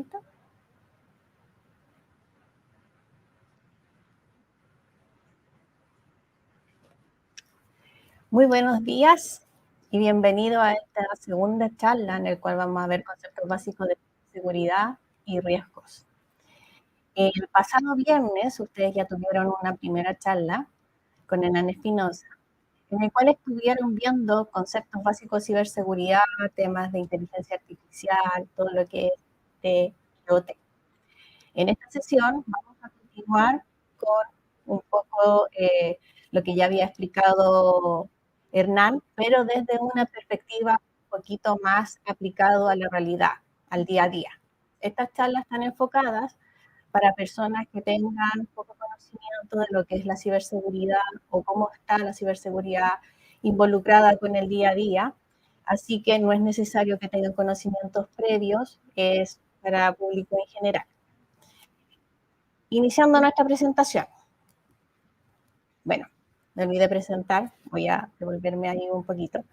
momentito. Muy buenos días y bienvenido a esta segunda charla en la cual vamos a ver conceptos básicos de seguridad y riesgos. El pasado viernes ustedes ya tuvieron una primera charla con Hernán Espinosa, en el cual estuvieron viendo conceptos básicos de ciberseguridad, temas de inteligencia artificial, todo lo que es de IoT. En esta sesión vamos a continuar con un poco lo que ya había explicado Hernán, pero desde una perspectiva un poquito más aplicado a la realidad, al día a día. Estas charlas están enfocadas para personas que tengan poco conocimiento de lo que es la ciberseguridad o cómo está la ciberseguridad involucrada con el día a día. Así que no es necesario que tengan conocimientos previos, es para público en general. Iniciando nuestra presentación. Bueno, me olvidé presentar, voy a devolverme ahí un poquito.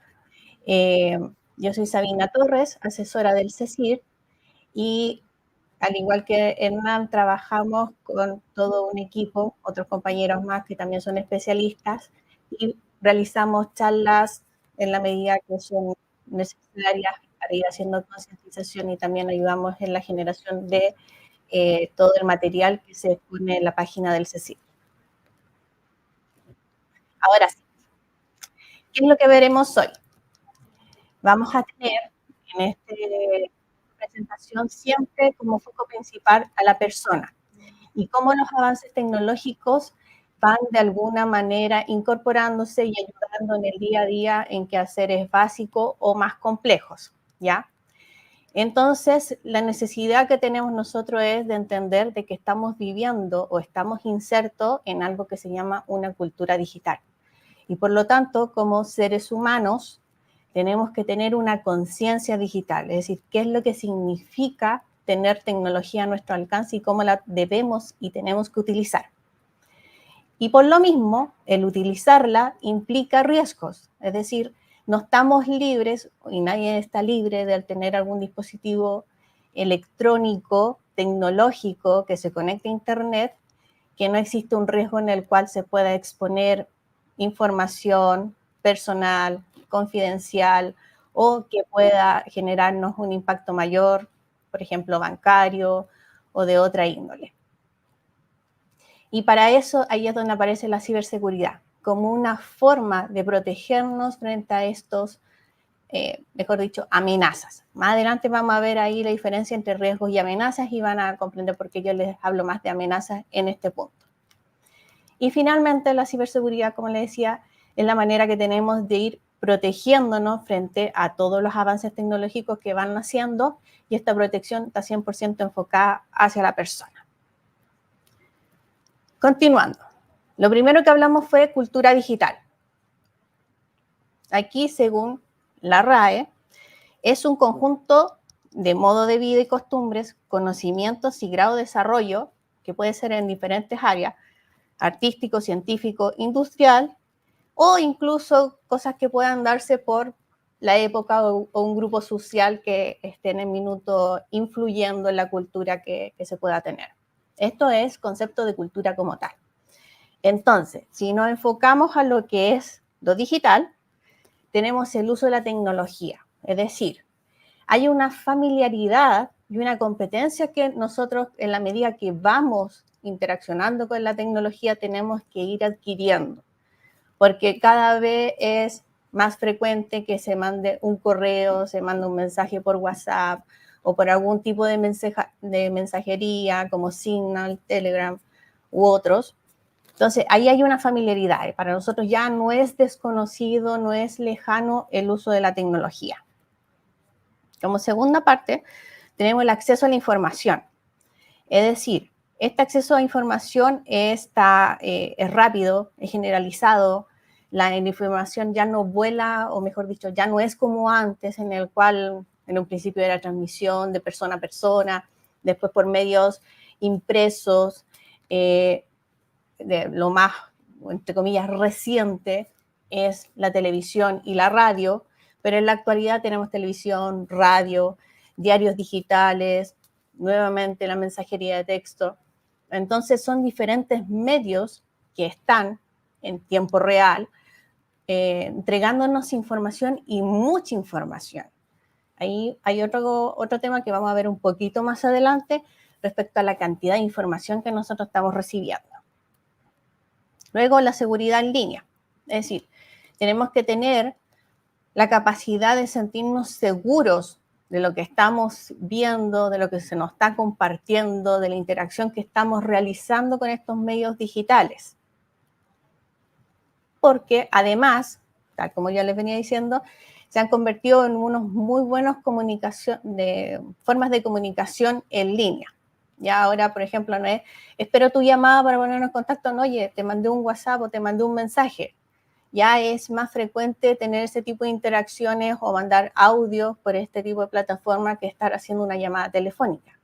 Yo soy Sabina Torres, asesora del CECIR, y al igual que Hernán, trabajamos con todo un equipo, otros compañeros más que también son especialistas, y realizamos charlas en la medida que son necesarias para ir haciendo concientización y también ayudamos en la generación de todo el material que se pone en la página del CECIR. Ahora sí, ¿qué es lo que veremos hoy? Vamos a tener en esta presentación siempre como foco principal a la persona y cómo los avances tecnológicos van de alguna manera incorporándose y ayudando en el día a día en quehaceres básicos o más complejos, ¿ya? Entonces, la necesidad que tenemos nosotros es de entender de que estamos viviendo o estamos insertos en algo que se llama una cultura digital. Y por lo tanto, como seres humanos, tenemos que tener una conciencia digital, es decir, qué es lo que significa tener tecnología a nuestro alcance y cómo la debemos y tenemos que utilizar. Y por lo mismo, el utilizarla implica riesgos, es decir, no estamos libres y nadie está libre de tener algún dispositivo electrónico, tecnológico que se conecte a Internet, que no existe un riesgo en el cual se pueda exponer información personal, confidencial o que pueda generarnos un impacto mayor, por ejemplo, bancario o de otra índole. Y para eso ahí es donde aparece la ciberseguridad, como una forma de protegernos frente a estos, mejor dicho, amenazas. Más adelante vamos a ver ahí la diferencia entre riesgos y amenazas y van a comprender por qué yo les hablo más de amenazas en este punto. Y finalmente la ciberseguridad, como les decía, es la manera que tenemos de ir protegiéndonos frente a todos los avances tecnológicos que van naciendo y esta protección está 100% enfocada hacia la persona. Continuando, lo primero que hablamos fue cultura digital. Aquí, según la RAE, es un conjunto de modo de vida y costumbres, conocimientos y grado de desarrollo, que puede ser en diferentes áreas, artístico, científico, industrial, o incluso cosas que puedan darse por la época o un grupo social que esté en el minuto influyendo en la cultura que se pueda tener. Esto es concepto de cultura como tal. Entonces, si nos enfocamos a lo que es lo digital, tenemos el uso de la tecnología. Es decir, hay una familiaridad y una competencia que nosotros, en la medida que vamos interaccionando con la tecnología, tenemos que ir adquiriendo. Porque cada vez es más frecuente que se mande un correo, se mande un mensaje por WhatsApp o por algún tipo de mensajería como Signal, Telegram u otros. Entonces, ahí hay una familiaridad. Para nosotros ya no es desconocido, no es lejano el uso de la tecnología. Como segunda parte, tenemos el acceso a la información. Es decir, este acceso a información es rápido, es generalizado, la información ya no vuela, o mejor dicho, ya no es como antes, en el cual en un principio era transmisión de persona a persona, después por medios impresos, de lo más, entre comillas, reciente es la televisión y la radio, pero en la actualidad tenemos televisión, radio, diarios digitales, nuevamente la mensajería de texto. Entonces son diferentes medios que están en tiempo real entregándonos información y mucha información. Ahí hay otro tema que vamos a ver un poquito más adelante respecto a la cantidad de información que nosotros estamos recibiendo. Luego, la seguridad en línea. Es decir, tenemos que tener la capacidad de sentirnos seguros de lo que estamos viendo, de lo que se nos está compartiendo, de la interacción que estamos realizando con estos medios digitales. Porque además, tal como ya les venía diciendo, se han convertido en unos muy buenos formas de comunicación en línea. Ya ahora, por ejemplo, no es, espero tu llamada para ponernos en contacto, no, oye, te mandé un WhatsApp o te mandé un mensaje. Ya es más frecuente tener ese tipo de interacciones o mandar audios por este tipo de plataforma que estar haciendo una llamada telefónica.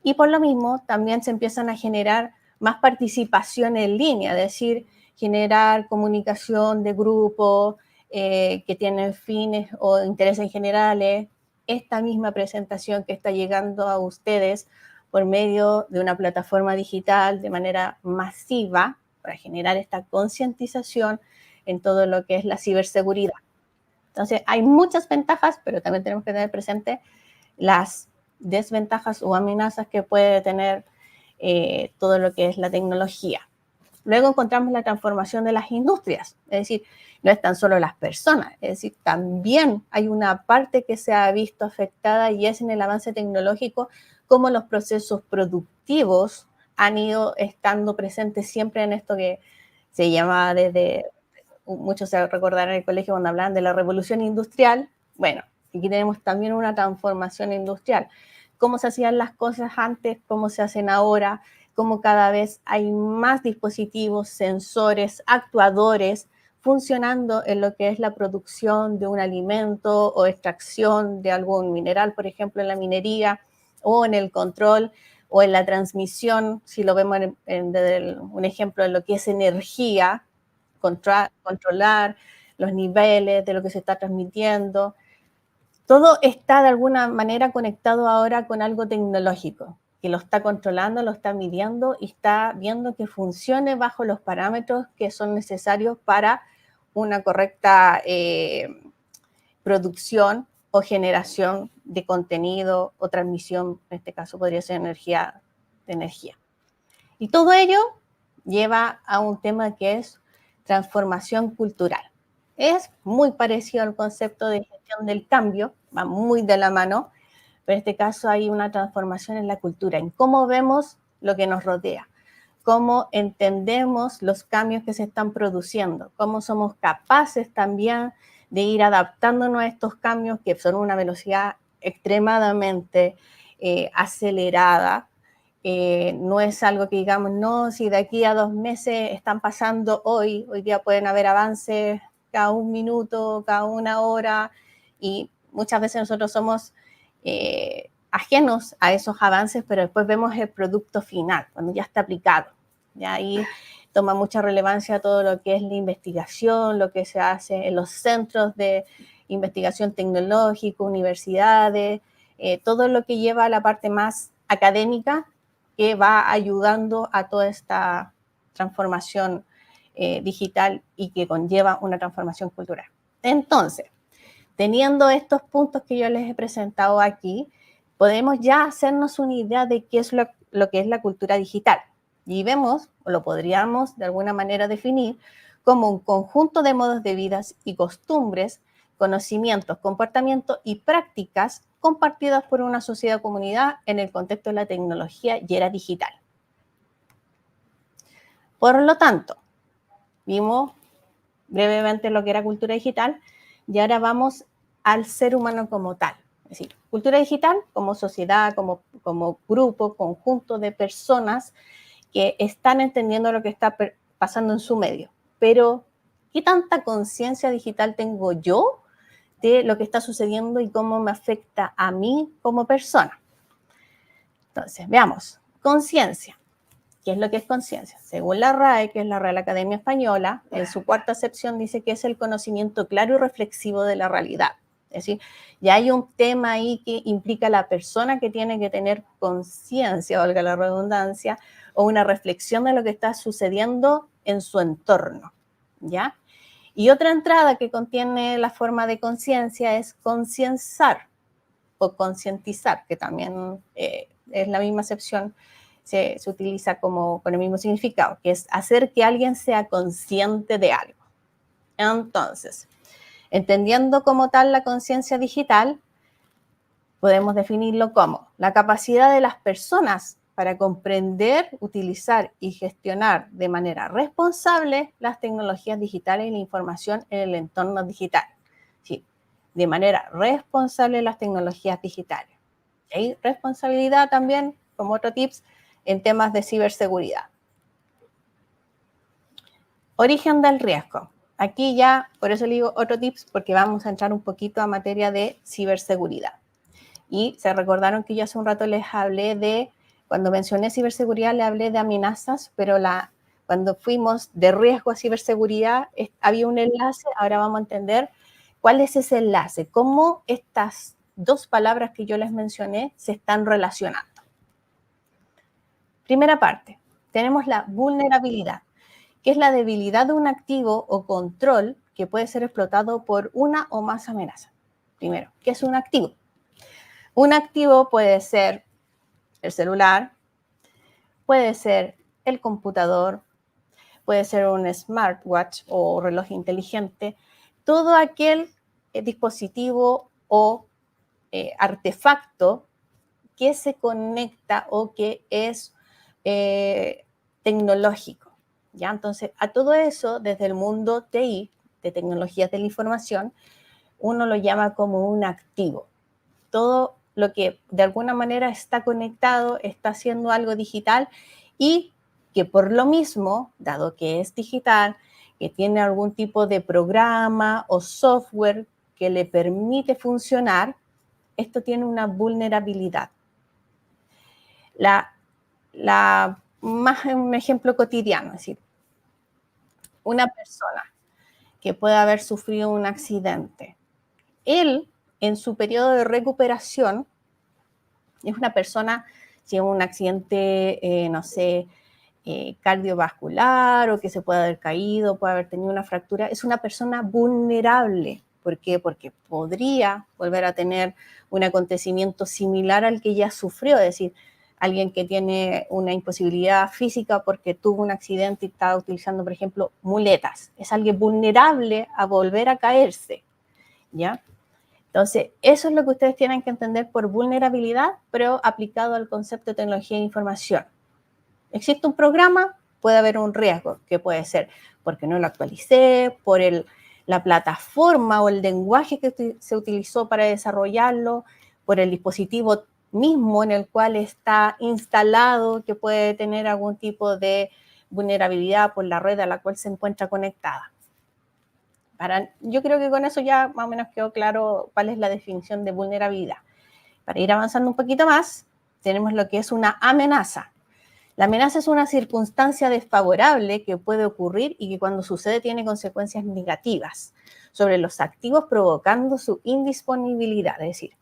Y por lo mismo, también se empiezan a generar más participación en línea, es decir, generar comunicación de grupo que tienen fines o intereses generales. Esta misma presentación que está llegando a ustedes por medio de una plataforma digital de manera masiva para generar esta concientización en todo lo que es la ciberseguridad. Entonces, hay muchas ventajas, pero también tenemos que tener presente las desventajas o amenazas que puede tener todo lo que es la tecnología. Luego encontramos la transformación de las industrias, es decir, no es tan solo las personas, es decir, también hay una parte que se ha visto afectada y es en el avance tecnológico, cómo los procesos productivos han ido estando presentes siempre en esto que se llama desde, muchos se recordarán en el colegio cuando hablaban de la revolución industrial. Bueno, aquí tenemos también una transformación industrial. Cómo se hacían las cosas antes, cómo se hacen ahora, cómo cada vez hay más dispositivos, sensores, actuadores funcionando en lo que es la producción de un alimento o extracción de algún mineral, por ejemplo, en la minería, o en el control o en la transmisión, si lo vemos desde un ejemplo de lo que es energía, controlar los niveles de lo que se está transmitiendo. Todo está de alguna manera conectado ahora con algo tecnológico, que lo está controlando, lo está midiendo y está viendo que funcione bajo los parámetros que son necesarios para una correcta producción o generación de contenido o transmisión, en este caso podría ser energía. Y todo ello lleva a un tema que es transformación cultural. Es muy parecido al concepto de gestión del cambio, va muy de la mano, pero en este caso hay una transformación en la cultura, en cómo vemos lo que nos rodea, cómo entendemos los cambios que se están produciendo, cómo somos capaces también de ir adaptándonos a estos cambios que son una velocidad extremadamente acelerada. No es algo que digamos, no, si de aquí a 2 meses están pasando hoy día pueden haber avances cada 1 minuto, cada 1 hora, y muchas veces nosotros somos ajenos a esos avances, pero después vemos el producto final, cuando ya está aplicado. Ya ahí toma mucha relevancia todo lo que es la investigación, lo que se hace en los centros de investigación tecnológica, universidades, todo lo que lleva a la parte más académica que va ayudando a toda esta transformación digital y que conlleva una transformación cultural. Entonces, teniendo estos puntos que yo les he presentado aquí, podemos ya hacernos una idea de qué es lo que es la cultura digital. Y vemos, o lo podríamos de alguna manera definir, como un conjunto de modos de vida y costumbres, conocimientos, comportamientos y prácticas compartidas por una sociedad o comunidad en el contexto de la tecnología y era digital. Por lo tanto, vimos brevemente lo que era cultura digital y ahora vamos al ser humano como tal. Es decir, cultura digital como sociedad, como grupo, conjunto de personas que están entendiendo lo que está pasando en su medio. Pero, ¿qué tanta conciencia digital tengo yo de lo que está sucediendo y cómo me afecta a mí como persona? Entonces, veamos. Conciencia. ¿Qué es lo que es conciencia? Según la RAE, que es la Real Academia Española, en su 4ª acepción dice que es el conocimiento claro y reflexivo de la realidad. Es decir, ya hay un tema ahí que implica a la persona que tiene que tener conciencia, valga la redundancia, o una reflexión de lo que está sucediendo en su entorno, ¿ya? Y otra entrada que contiene la forma de conciencia es concienciar o concientizar, que también es la misma acepción, se utiliza como con el mismo significado, que es hacer que alguien sea consciente de algo. Entonces, entendiendo como tal la conciencia digital, podemos definirlo como la capacidad de las personas para comprender, utilizar y gestionar de manera responsable las tecnologías digitales y la información en el entorno digital. Sí, de manera responsable las tecnologías digitales. Hay responsabilidad también, como otro tips, en temas de ciberseguridad. Origen del riesgo. Aquí ya, por eso le digo otro tips, porque vamos a entrar un poquito a materia de ciberseguridad. Y se recordaron que yo hace un rato les hablé de, cuando mencioné ciberseguridad, le hablé de amenazas, pero cuando fuimos de riesgo a ciberseguridad, había un enlace, ahora vamos a entender cuál es ese enlace, cómo estas dos palabras que yo les mencioné se están relacionando. Primera parte, tenemos la vulnerabilidad, que es la debilidad de un activo o control que puede ser explotado por una o más amenazas. Primero, ¿qué es un activo? Un activo puede ser el celular, puede ser el computador, puede ser un smartwatch o reloj inteligente, todo aquel dispositivo o artefacto que se conecta o que es tecnológico. ¿Ya? Entonces, a todo eso, desde el mundo TI, de tecnologías de la información, uno lo llama como un activo. Todo lo que de alguna manera está conectado, está haciendo algo digital y que por lo mismo, dado que es digital, que tiene algún tipo de programa o software que le permite funcionar, esto tiene una vulnerabilidad. Más un ejemplo cotidiano, es decir, una persona que puede haber sufrido un accidente, él en su periodo de recuperación es una persona, si es un accidente, no sé, cardiovascular o que se puede haber caído, puede haber tenido una fractura, es una persona vulnerable. ¿Por qué? Porque podría volver a tener un acontecimiento similar al que ya sufrió, es decir, alguien que tiene una imposibilidad física porque tuvo un accidente y estaba utilizando, por ejemplo, muletas. Es alguien vulnerable a volver a caerse, ¿ya? Entonces, eso es lo que ustedes tienen que entender por vulnerabilidad, pero aplicado al concepto de tecnología de información. Existe un programa, puede haber un riesgo, que puede ser porque no lo actualicé, por la plataforma o el lenguaje que se utilizó para desarrollarlo, por el dispositivo mismo en el cual está instalado, que puede tener algún tipo de vulnerabilidad por la red a la cual se encuentra conectada. Yo creo que con eso ya más o menos quedó claro cuál es la definición de vulnerabilidad. Para ir avanzando un poquito más, tenemos lo que es una amenaza. La amenaza es una circunstancia desfavorable que puede ocurrir y que cuando sucede tiene consecuencias negativas sobre los activos, provocando su indisponibilidad. Es decir,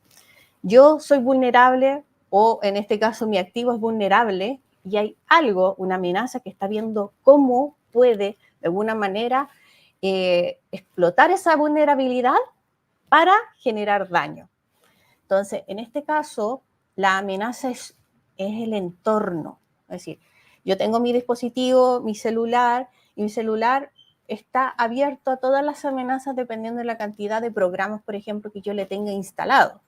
yo soy vulnerable o en este caso mi activo es vulnerable y hay algo, una amenaza que está viendo cómo puede de alguna manera explotar esa vulnerabilidad para generar daño. Entonces, en este caso, la amenaza es el entorno. Es decir, yo tengo mi dispositivo, mi celular, y mi celular está abierto a todas las amenazas dependiendo de la cantidad de programas, por ejemplo, que yo le tenga instalado.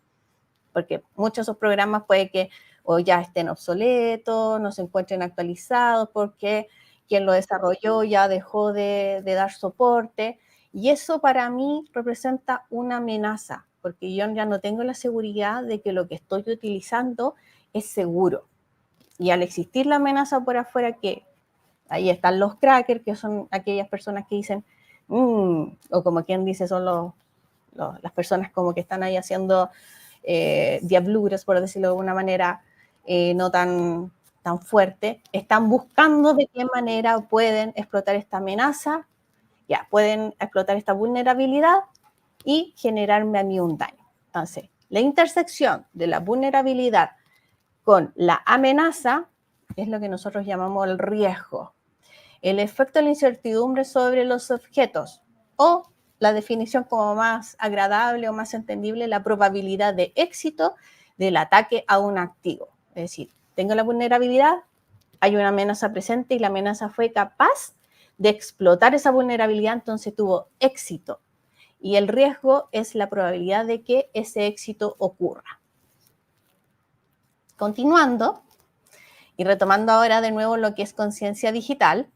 Porque muchos de esos programas puede que o ya estén obsoletos, no se encuentren actualizados, porque quien lo desarrolló ya dejó de dar soporte. Y eso para mí representa una amenaza, porque yo ya no tengo la seguridad de que lo que estoy utilizando es seguro. Y al existir la amenaza por afuera, que ahí están los crackers, que son aquellas personas que dicen, o como quien dice, son las personas como que están ahí haciendo diabluras, por decirlo de alguna manera, no tan fuerte, están buscando de qué manera pueden explotar esta amenaza, ya, pueden explotar esta vulnerabilidad y generarme a mí un daño. Entonces, la intersección de la vulnerabilidad con la amenaza es lo que nosotros llamamos el riesgo. El efecto de la incertidumbre sobre los objetos o la definición como más agradable o más entendible, la probabilidad de éxito del ataque a un activo. Es decir, tengo la vulnerabilidad, hay una amenaza presente y la amenaza fue capaz de explotar esa vulnerabilidad, entonces tuvo éxito. Y el riesgo es la probabilidad de que ese éxito ocurra. Continuando y retomando ahora de nuevo lo que es conciencia digital,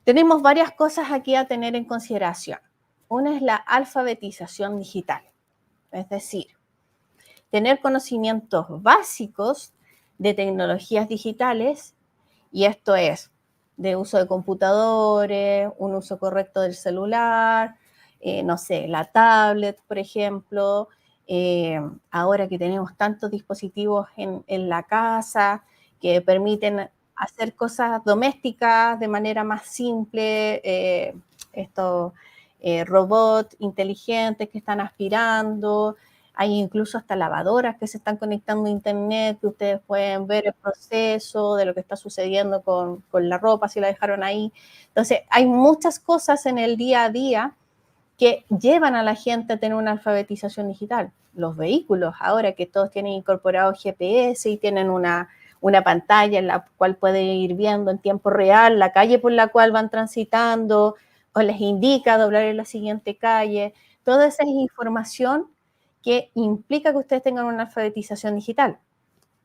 tenemos varias cosas aquí a tener en consideración. Una es la alfabetización digital, es decir, tener conocimientos básicos de tecnologías digitales, y esto es de uso de computadores, un uso correcto del celular, no sé, la tablet, por ejemplo, ahora que tenemos tantos dispositivos en la casa que permiten hacer cosas domésticas de manera más simple, estos robots inteligentes que están aspirando, hay incluso hasta lavadoras que se están conectando a internet, que ustedes pueden ver el proceso de lo que está sucediendo con la ropa, si la dejaron ahí. Entonces, hay muchas cosas en el día a día que llevan a la gente a tener una alfabetización digital. Los vehículos, ahora que todos tienen incorporado GPS y tienen una pantalla en la cual pueden ir viendo en tiempo real la calle por la cual van transitando, o les indica doblar en la siguiente calle. Toda esa es información que implica que ustedes tengan una alfabetización digital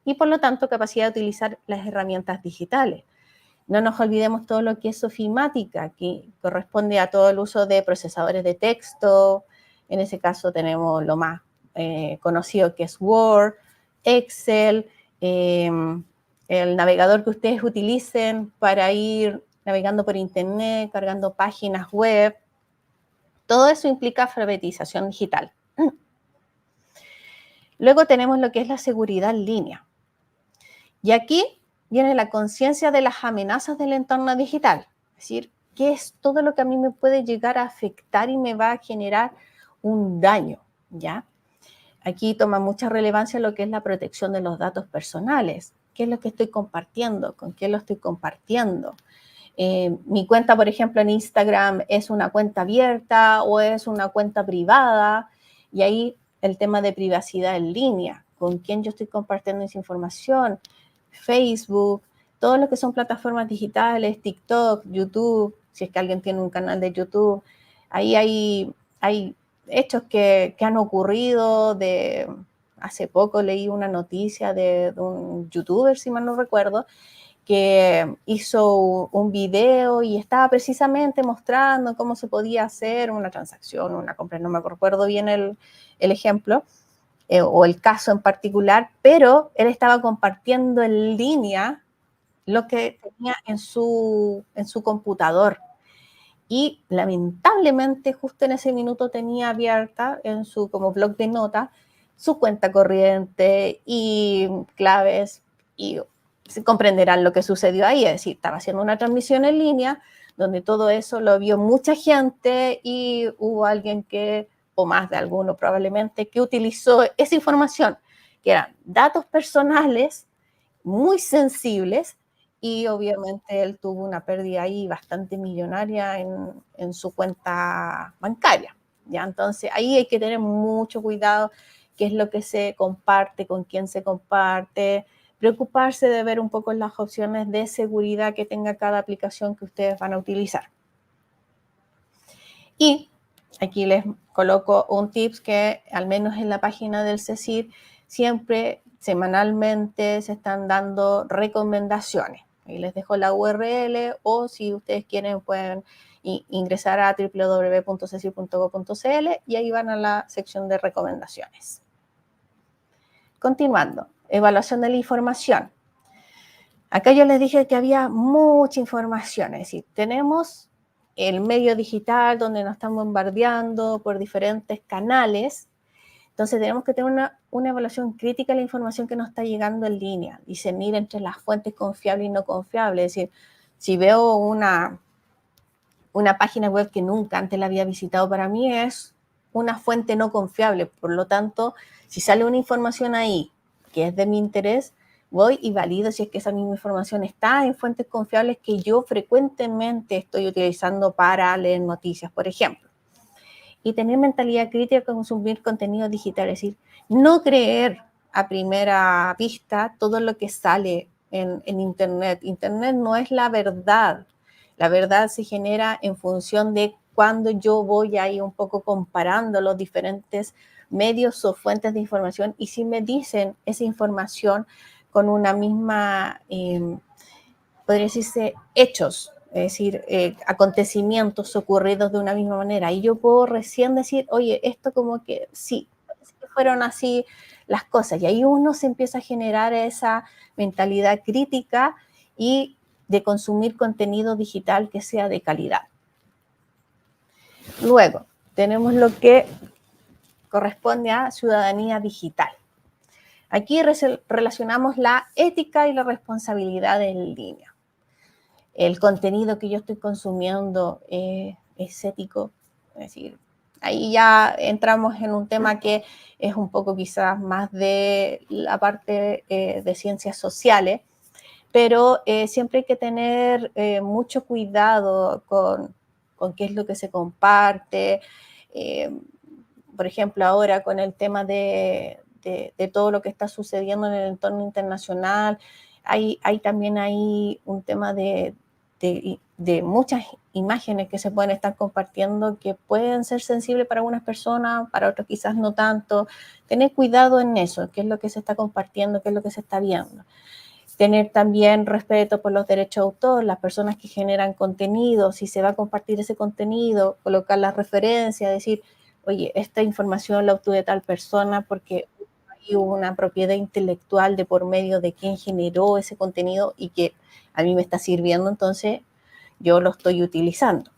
y por lo tanto capacidad de utilizar las herramientas digitales. No nos olvidemos todo lo que es ofimática, que corresponde a todo el uso de procesadores de texto. En ese caso tenemos lo más conocido que es Word, Excel, el navegador que ustedes utilicen para ir navegando por internet, cargando páginas web. Todo eso implica alfabetización digital. Luego tenemos lo que es la seguridad en línea. Y aquí viene la conciencia de las amenazas del entorno digital. Es decir, ¿qué es todo lo que a mí me puede llegar a afectar y me va a generar un daño? ¿Ya? Aquí toma mucha relevancia lo que es la protección de los datos personales. ¿Qué es lo que estoy compartiendo? ¿Con quién lo estoy compartiendo? Mi cuenta, por ejemplo, en Instagram es una cuenta abierta o es una cuenta privada. Y ahí el tema de privacidad en línea. ¿Con quién yo estoy compartiendo esa información? Facebook, todo lo que son plataformas digitales, TikTok, YouTube, si es que alguien tiene un canal de YouTube. Ahí hay hechos que han ocurrido. Hace poco leí una noticia de un youtuber, si mal no recuerdo, que hizo un video y estaba precisamente mostrando cómo se podía hacer una transacción, una compra, no me recuerdo bien el ejemplo, o el caso en particular, pero él estaba compartiendo en línea lo que tenía en su computador. Y lamentablemente justo en ese minuto tenía abierta en su como blog de notas su cuenta corriente y claves, y se comprenderán lo que sucedió ahí. Es decir, estaba haciendo una transmisión en línea donde todo eso lo vio mucha gente y hubo alguien que, o más de alguno probablemente, que utilizó esa información, que eran datos personales muy sensibles, y obviamente él tuvo una pérdida ahí bastante millonaria en su cuenta bancaria. ¿Ya? Entonces ahí hay que tener mucho cuidado qué es lo que se comparte, con quién se comparte, preocuparse de ver un poco las opciones de seguridad que tenga cada aplicación que ustedes van a utilizar. Y aquí les coloco un tips que al menos en la página del CECIR siempre semanalmente se están dando recomendaciones. Ahí les dejo la URL, o si ustedes quieren pueden ingresar a www.cecir.gov.cl y ahí van a la sección de recomendaciones. Continuando, evaluación de la información. Acá yo les dije que había mucha información, es decir, tenemos el medio digital donde nos están bombardeando por diferentes canales. Entonces tenemos que tener una evaluación crítica de la información que nos está llegando en línea, discernir entre las fuentes confiables y no confiables. Es decir, si veo una una página web que nunca antes la había visitado, para mí es una fuente no confiable. Por lo tanto, si sale una información ahí que es de mi interés, voy y valido si es que esa misma información está en fuentes confiables que yo frecuentemente estoy utilizando para leer noticias, por ejemplo. Y tener mentalidad crítica con consumir contenido digital, es decir, no creer a primera vista todo lo que sale en Internet. Internet no es la verdad. La verdad se genera en función de cuando yo voy ahí un poco comparando los diferentes medios o fuentes de información y si me dicen esa información con una misma, podría decirse, hechos, es decir, acontecimientos ocurridos de una misma manera. Y yo puedo recién decir, oye, esto como que sí, parece que fueron así las cosas. Y ahí uno se empieza a generar esa mentalidad crítica y de consumir contenido digital que sea de calidad. Luego, tenemos lo que corresponde a ciudadanía digital. Aquí relacionamos la ética y la responsabilidad en línea. El contenido que yo estoy consumiendo es ético, es decir, ahí ya entramos en un tema que es un poco quizás más de la parte de ciencias sociales, pero siempre hay que tener mucho cuidado con qué es lo que se comparte. Por ejemplo, ahora con el tema de todo lo que está sucediendo en el entorno internacional, hay también ahí un tema de muchas imágenes que se pueden estar compartiendo que pueden ser sensibles para algunas personas, para otras quizás no tanto. Tener cuidado en eso, qué es lo que se está compartiendo, qué es lo que se está viendo. Tener también respeto por los derechos de autor, las personas que generan contenido, si se va a compartir ese contenido, colocar las referencias, decir, oye, esta información la obtuve tal persona porque hay una propiedad intelectual de por medio de quien generó ese contenido y que a mí me está sirviendo, entonces yo lo estoy utilizando.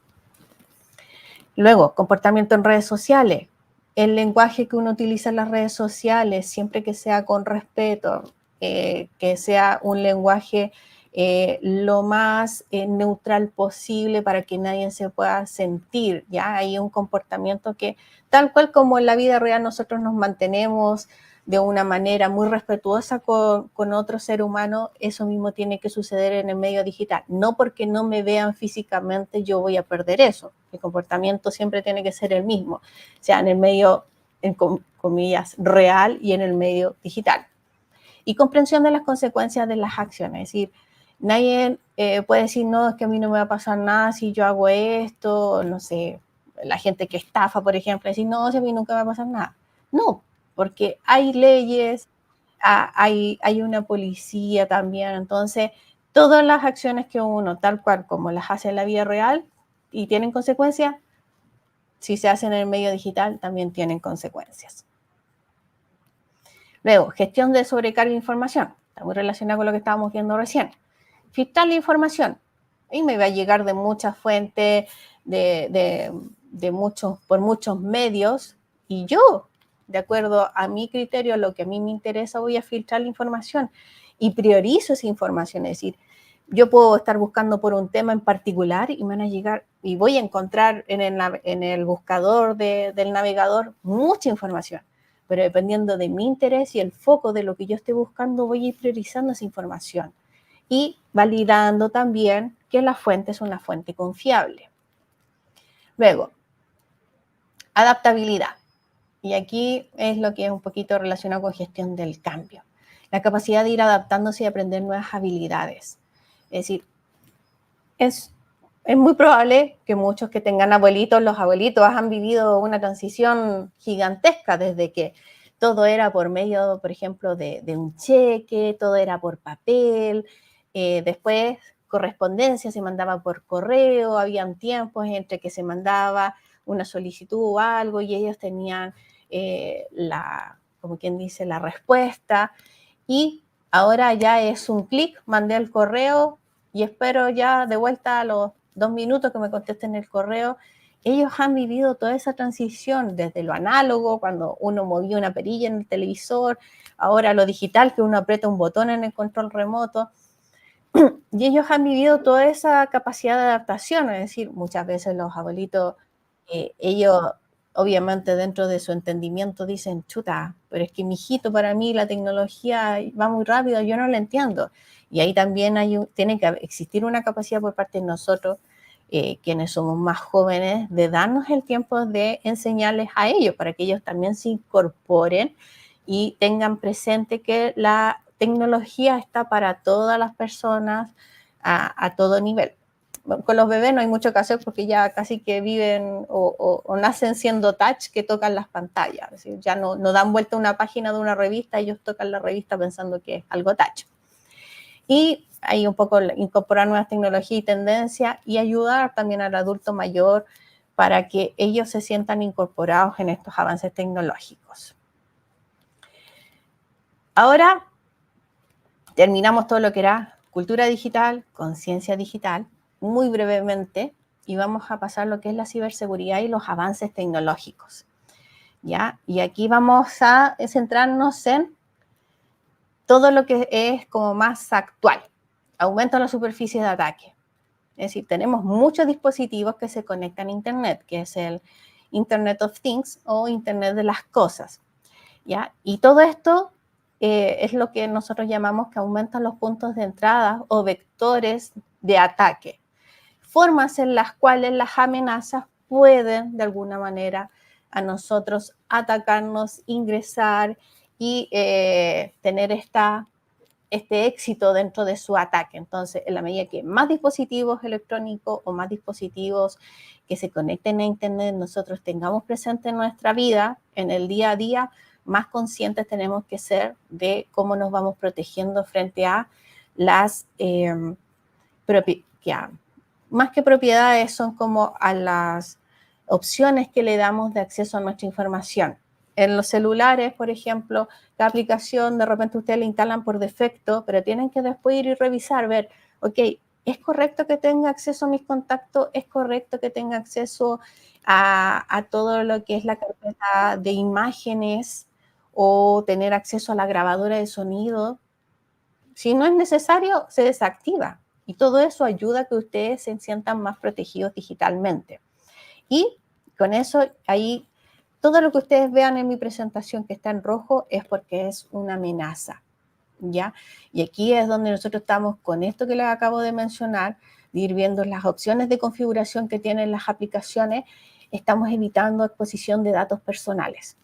Luego, comportamiento en redes sociales. El lenguaje que uno utiliza en las redes sociales, siempre que sea con respeto, que sea un lenguaje lo más neutral posible para que nadie se pueda sentir, ¿ya? Hay un comportamiento que, tal cual como en la vida real nosotros nos mantenemos de una manera muy respetuosa con otro ser humano, eso mismo tiene que suceder en el medio digital. No porque no me vean físicamente yo voy a perder eso. El comportamiento siempre tiene que ser el mismo, sea en el medio, en comillas, real y en el medio digital. Y comprensión de las consecuencias de las acciones, es decir, nadie puede decir, no, es que a mí no me va a pasar nada si yo hago esto, no sé, la gente que estafa, por ejemplo, decir, no, si a mí nunca me va a pasar nada. No, porque hay leyes, hay una policía también, entonces todas las acciones que uno, tal cual como las hace en la vida real y tienen consecuencias, si se hacen en el medio digital también tienen consecuencias. Luego, gestión de sobrecarga de información. Está muy relacionado con lo que estábamos viendo recién. Filtrar la información. Y me va a llegar de muchas fuentes, por muchos medios. Y yo, de acuerdo a mi criterio, lo que a mí me interesa, voy a filtrar la información. Y priorizo esa información. Es decir, yo puedo estar buscando por un tema en particular y me van a llegar, y voy a encontrar en el buscador del navegador mucha información. Pero dependiendo de mi interés y el foco de lo que yo esté buscando, voy a ir priorizando esa información y validando también que la fuente es una fuente confiable. Luego, adaptabilidad. Y aquí es lo que es un poquito relacionado con gestión del cambio. La capacidad de ir adaptándose y aprender nuevas habilidades. Es decir, es muy probable que muchos que tengan abuelitos, los abuelitos han vivido una transición gigantesca desde que todo era por medio, por ejemplo, de un cheque, todo era por papel, después correspondencia se mandaba por correo, habían tiempos entre que se mandaba una solicitud o algo y ellos tenían como quien dice, la respuesta y ahora ya es un clic, mandé el correo y espero ya de vuelta a los 2 minutos que me contesten el correo. Ellos han vivido toda esa transición desde lo análogo, cuando uno movía una perilla en el televisor, ahora lo digital, que uno aprieta un botón en el control remoto. Y ellos han vivido toda esa capacidad de adaptación, es decir, muchas veces los abuelitos, ellos obviamente dentro de su entendimiento dicen, chuta, pero es que mijito, para mí la tecnología va muy rápido, yo no la entiendo. Y ahí también tiene que existir una capacidad por parte de nosotros, quienes somos más jóvenes, de darnos el tiempo de enseñarles a ellos, para que ellos también se incorporen y tengan presente que la tecnología está para todas las personas a todo nivel. Con los bebés no hay mucho que hacer porque ya casi que viven o nacen siendo touch que tocan las pantallas. Es decir, ya no dan vuelta una página de una revista, ellos tocan la revista pensando que es algo touch. Y ahí un poco incorporar nuevas tecnologías y tendencias y ayudar también al adulto mayor para que ellos se sientan incorporados en estos avances tecnológicos. Ahora terminamos todo lo que era cultura digital, conciencia digital, muy brevemente, y vamos a pasar lo que es la ciberseguridad y los avances tecnológicos, ¿ya? Y aquí vamos a centrarnos en todo lo que es como más actual. Aumento de la superficie de ataque. Es decir, tenemos muchos dispositivos que se conectan a Internet, que es el Internet of Things o Internet de las cosas, ¿ya? Y todo esto es lo que nosotros llamamos que aumentan los puntos de entrada o vectores de ataque. Formas en las cuales las amenazas pueden, de alguna manera, a nosotros atacarnos, ingresar y tener este éxito dentro de su ataque. Entonces, en la medida que más dispositivos electrónicos o más dispositivos que se conecten a Internet nosotros tengamos presente en nuestra vida, en el día a día, más conscientes tenemos que ser de cómo nos vamos protegiendo frente a las más que propiedades, son como a las opciones que le damos de acceso a nuestra información. En los celulares, por ejemplo, la aplicación de repente ustedes la instalan por defecto, pero tienen que después ir y revisar, ver, ok, ¿es correcto que tenga acceso a mis contactos? ¿Es correcto que tenga acceso a todo lo que es la carpeta de imágenes o tener acceso a la grabadora de sonido? Si no es necesario, se desactiva. Y todo eso ayuda a que ustedes se sientan más protegidos digitalmente. Y con eso, ahí, todo lo que ustedes vean en mi presentación que está en rojo es porque es una amenaza, ¿ya? Y aquí es donde nosotros estamos con esto que les acabo de mencionar, de ir viendo las opciones de configuración que tienen las aplicaciones, estamos evitando exposición de datos personales,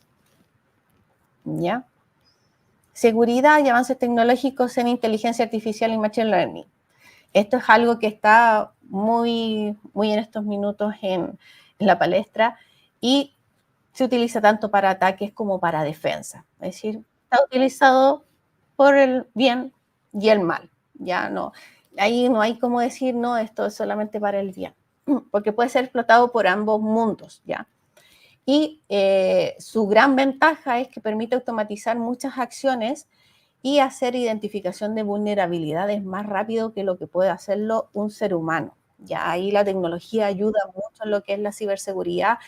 ¿ya? Seguridad y avances tecnológicos en inteligencia artificial y machine learning. Esto es algo que está muy en estos minutos en la palestra y se utiliza tanto para ataques como para defensa. Es decir, está utilizado por el bien y el mal. Ya no, ahí no hay como decir, no, esto es solamente para el bien, porque puede ser explotado por ambos mundos, ¿ya? Y su gran ventaja es que permite automatizar muchas acciones y hacer identificación de vulnerabilidades más rápido que lo que puede hacerlo un ser humano. Ya ahí la tecnología ayuda mucho en lo que es la ciberseguridad,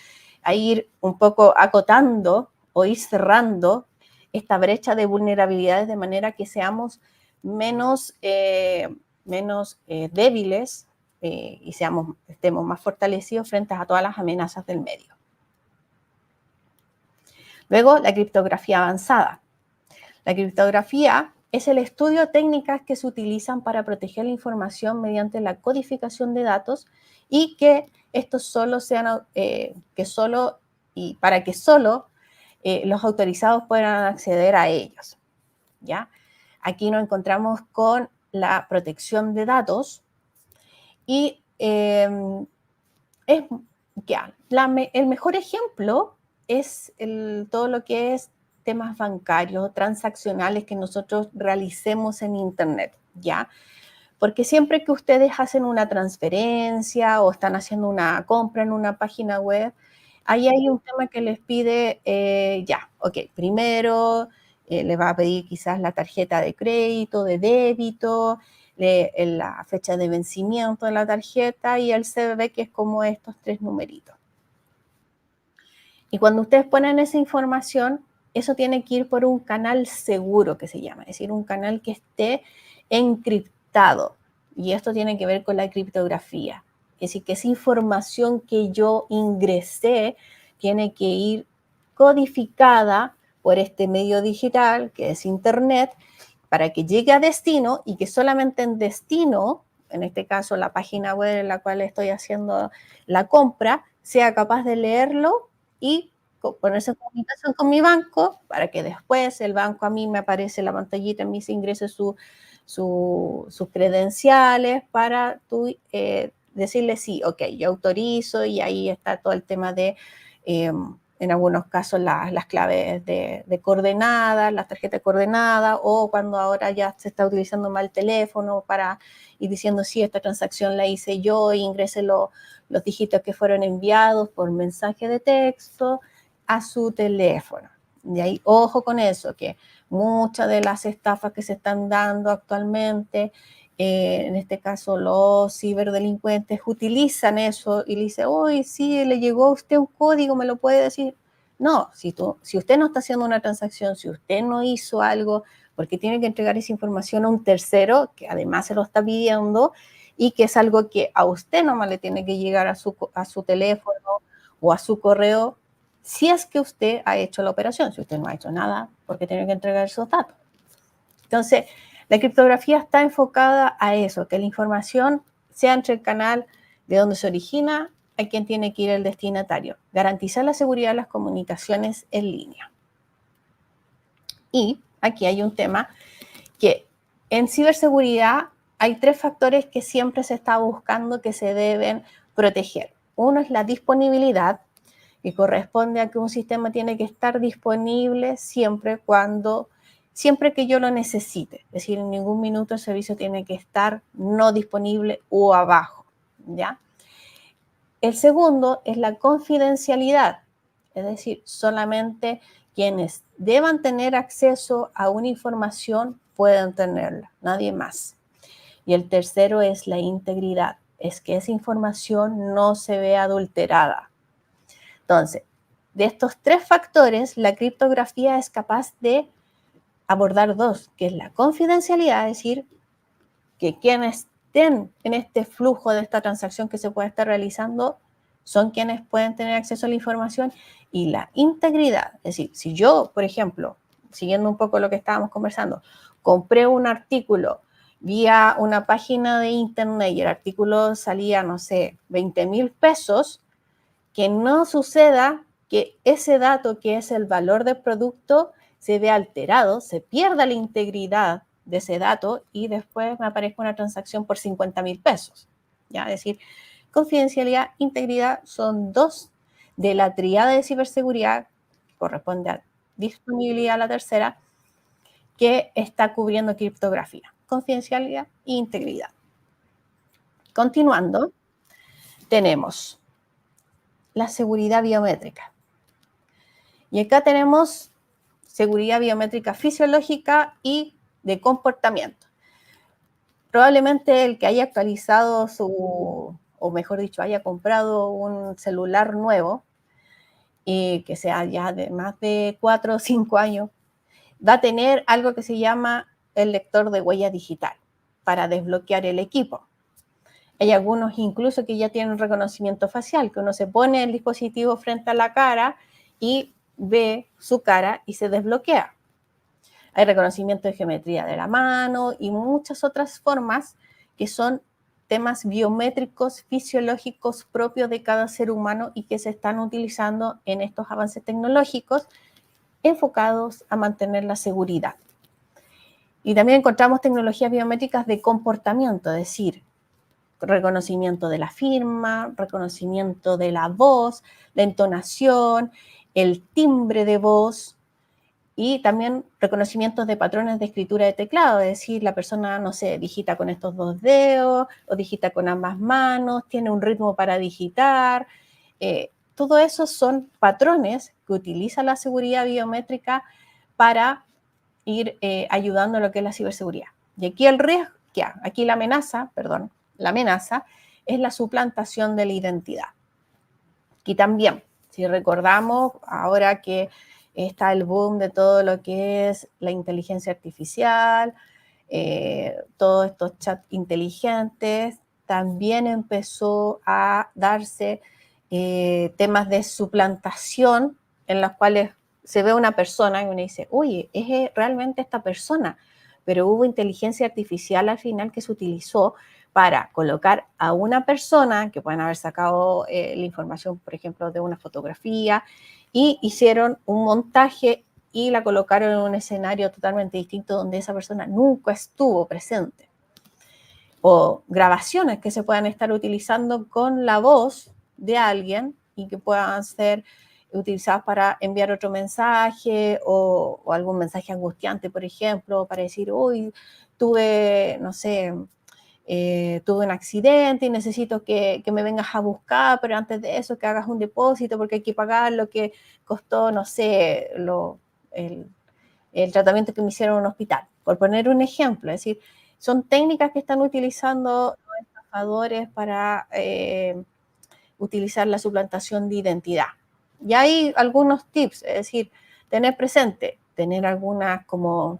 a ir un poco acotando o ir cerrando esta brecha de vulnerabilidades de manera que seamos menos débiles y estemos más fortalecidos frente a todas las amenazas del medio. Luego, la criptografía avanzada. La criptografía es el estudio de técnicas que se utilizan para proteger la información mediante la codificación de datos y que estos solo sean, para que solo los autorizados puedan acceder a ellos, ¿ya? Aquí nos encontramos con la protección de datos y el mejor ejemplo es todo lo que es temas bancarios, transaccionales que nosotros realicemos en Internet, ¿ya? Porque siempre que ustedes hacen una transferencia o están haciendo una compra en una página web, ahí hay un tema que les pide, primero les va a pedir quizás la tarjeta de crédito, de débito, la fecha de vencimiento de la tarjeta y el CVV, que es como estos 3 numeritos. Y cuando ustedes ponen esa información, eso tiene que ir por un canal seguro que se llama, es decir, un canal que esté encriptado, y esto tiene que ver con la criptografía. Es decir, que esa información que yo ingresé tiene que ir codificada por este medio digital, que es Internet, para que llegue a destino y que solamente en destino, en este caso la página web en la cual estoy haciendo la compra, sea capaz de leerlo y ponerse en comunicación con mi banco para que después el banco a mí me aparece la pantallita en mis ingresos sus credenciales para tú decirle sí, ok, yo autorizo y ahí está todo el tema de, en algunos casos, las claves de coordenadas, las tarjetas de coordenadas, o cuando ahora ya se está utilizando mal el teléfono para ir diciendo sí, esta transacción la hice yo e ingrese los dígitos que fueron enviados por mensaje de texto a su teléfono. Y ahí, ojo con eso, que muchas de las estafas que se están dando actualmente, en este caso los ciberdelincuentes, utilizan eso y le dicen, uy, sí, le llegó a usted un código, ¿me lo puede decir? No, si usted no está haciendo una transacción, si usted no hizo algo, porque tiene que entregar esa información a un tercero, que además se lo está pidiendo, y que es algo que a usted nomás le tiene que llegar a su teléfono o a su correo, si es que usted ha hecho la operación. Si usted no ha hecho nada, porque tiene que entregar esos datos. Entonces, la criptografía está enfocada a eso, que la información sea entre el canal de donde se origina a quien tiene que ir el destinatario. Garantizar la seguridad de las comunicaciones en línea. Y aquí hay un tema que en ciberseguridad hay 3 factores que siempre se está buscando que se deben proteger. Uno es la disponibilidad, que corresponde a que un sistema tiene que estar disponible siempre que yo lo necesite. Es decir, en ningún minuto el servicio tiene que estar no disponible o abajo, ¿ya? El segundo es la confidencialidad, es decir, solamente quienes deban tener acceso a una información pueden tenerla, nadie más. Y el tercero es la integridad, es que esa información no se vea adulterada. Entonces, de estos 3 factores, la criptografía es capaz de abordar 2, que es la confidencialidad, es decir, que quienes estén en este flujo de esta transacción que se puede estar realizando son quienes pueden tener acceso a la información, y la integridad, es decir, si yo, por ejemplo, siguiendo un poco lo que estábamos conversando, compré un artículo vía una página de internet y el artículo salía, no sé, 20,000 pesos, que no suceda que ese dato, que es el valor del producto, se vea alterado, se pierda la integridad de ese dato y después me aparezca una transacción por 50,000 pesos. ¿Ya? Es decir, confidencialidad, integridad son 2 de la tríada de ciberseguridad, que corresponde a disponibilidad, la tercera, que está cubriendo criptografía, confidencialidad e integridad. Continuando, tenemos la seguridad biométrica. Y acá tenemos seguridad biométrica fisiológica y de comportamiento. Probablemente el que haya actualizado o mejor dicho, haya comprado un celular nuevo, y que sea ya de más de 4 o 5 años, va a tener algo que se llama el lector de huella digital para desbloquear el equipo. Hay algunos incluso que ya tienen reconocimiento facial, que uno se pone el dispositivo frente a la cara y ve su cara y se desbloquea. Hay reconocimiento de geometría de la mano y muchas otras formas que son temas biométricos, fisiológicos propios de cada ser humano y que se están utilizando en estos avances tecnológicos enfocados a mantener la seguridad. Y también encontramos tecnologías biométricas de comportamiento, es decir, reconocimiento de la firma, reconocimiento de la voz, la entonación, el timbre de voz y también reconocimientos de patrones de escritura de teclado, es decir, la persona, no sé, digita con estos 2 dedos o digita con ambas manos, tiene un ritmo para digitar. Todo eso son patrones que utiliza la seguridad biométrica para ir ayudando a lo que es la ciberseguridad. Y aquí el riesgo, aquí la amenaza es la suplantación de la identidad. Y también, si recordamos, ahora que está el boom de todo lo que es la inteligencia artificial, todos estos chats inteligentes. También empezó a darse temas de suplantación en los cuales se ve una persona y uno dice, oye, ¿es realmente esta persona? Pero hubo inteligencia artificial al final que se utilizó para colocar a una persona, que pueden haber sacado la información, por ejemplo, de una fotografía, y hicieron un montaje y la colocaron en un escenario totalmente distinto donde esa persona nunca estuvo presente. O grabaciones que se puedan estar utilizando con la voz de alguien y que puedan ser utilizadas para enviar otro mensaje o algún mensaje angustiante, por ejemplo, para decir, uy, tuve, no sé, tuve un accidente y necesito que me vengas a buscar, pero antes de eso que hagas un depósito porque hay que pagar lo que costó, no sé, el tratamiento que me hicieron en un hospital, por poner un ejemplo. Es decir, son técnicas que están utilizando los estafadores para utilizar la suplantación de identidad. Y hay algunos tips, es decir, tener presente, tener algunas como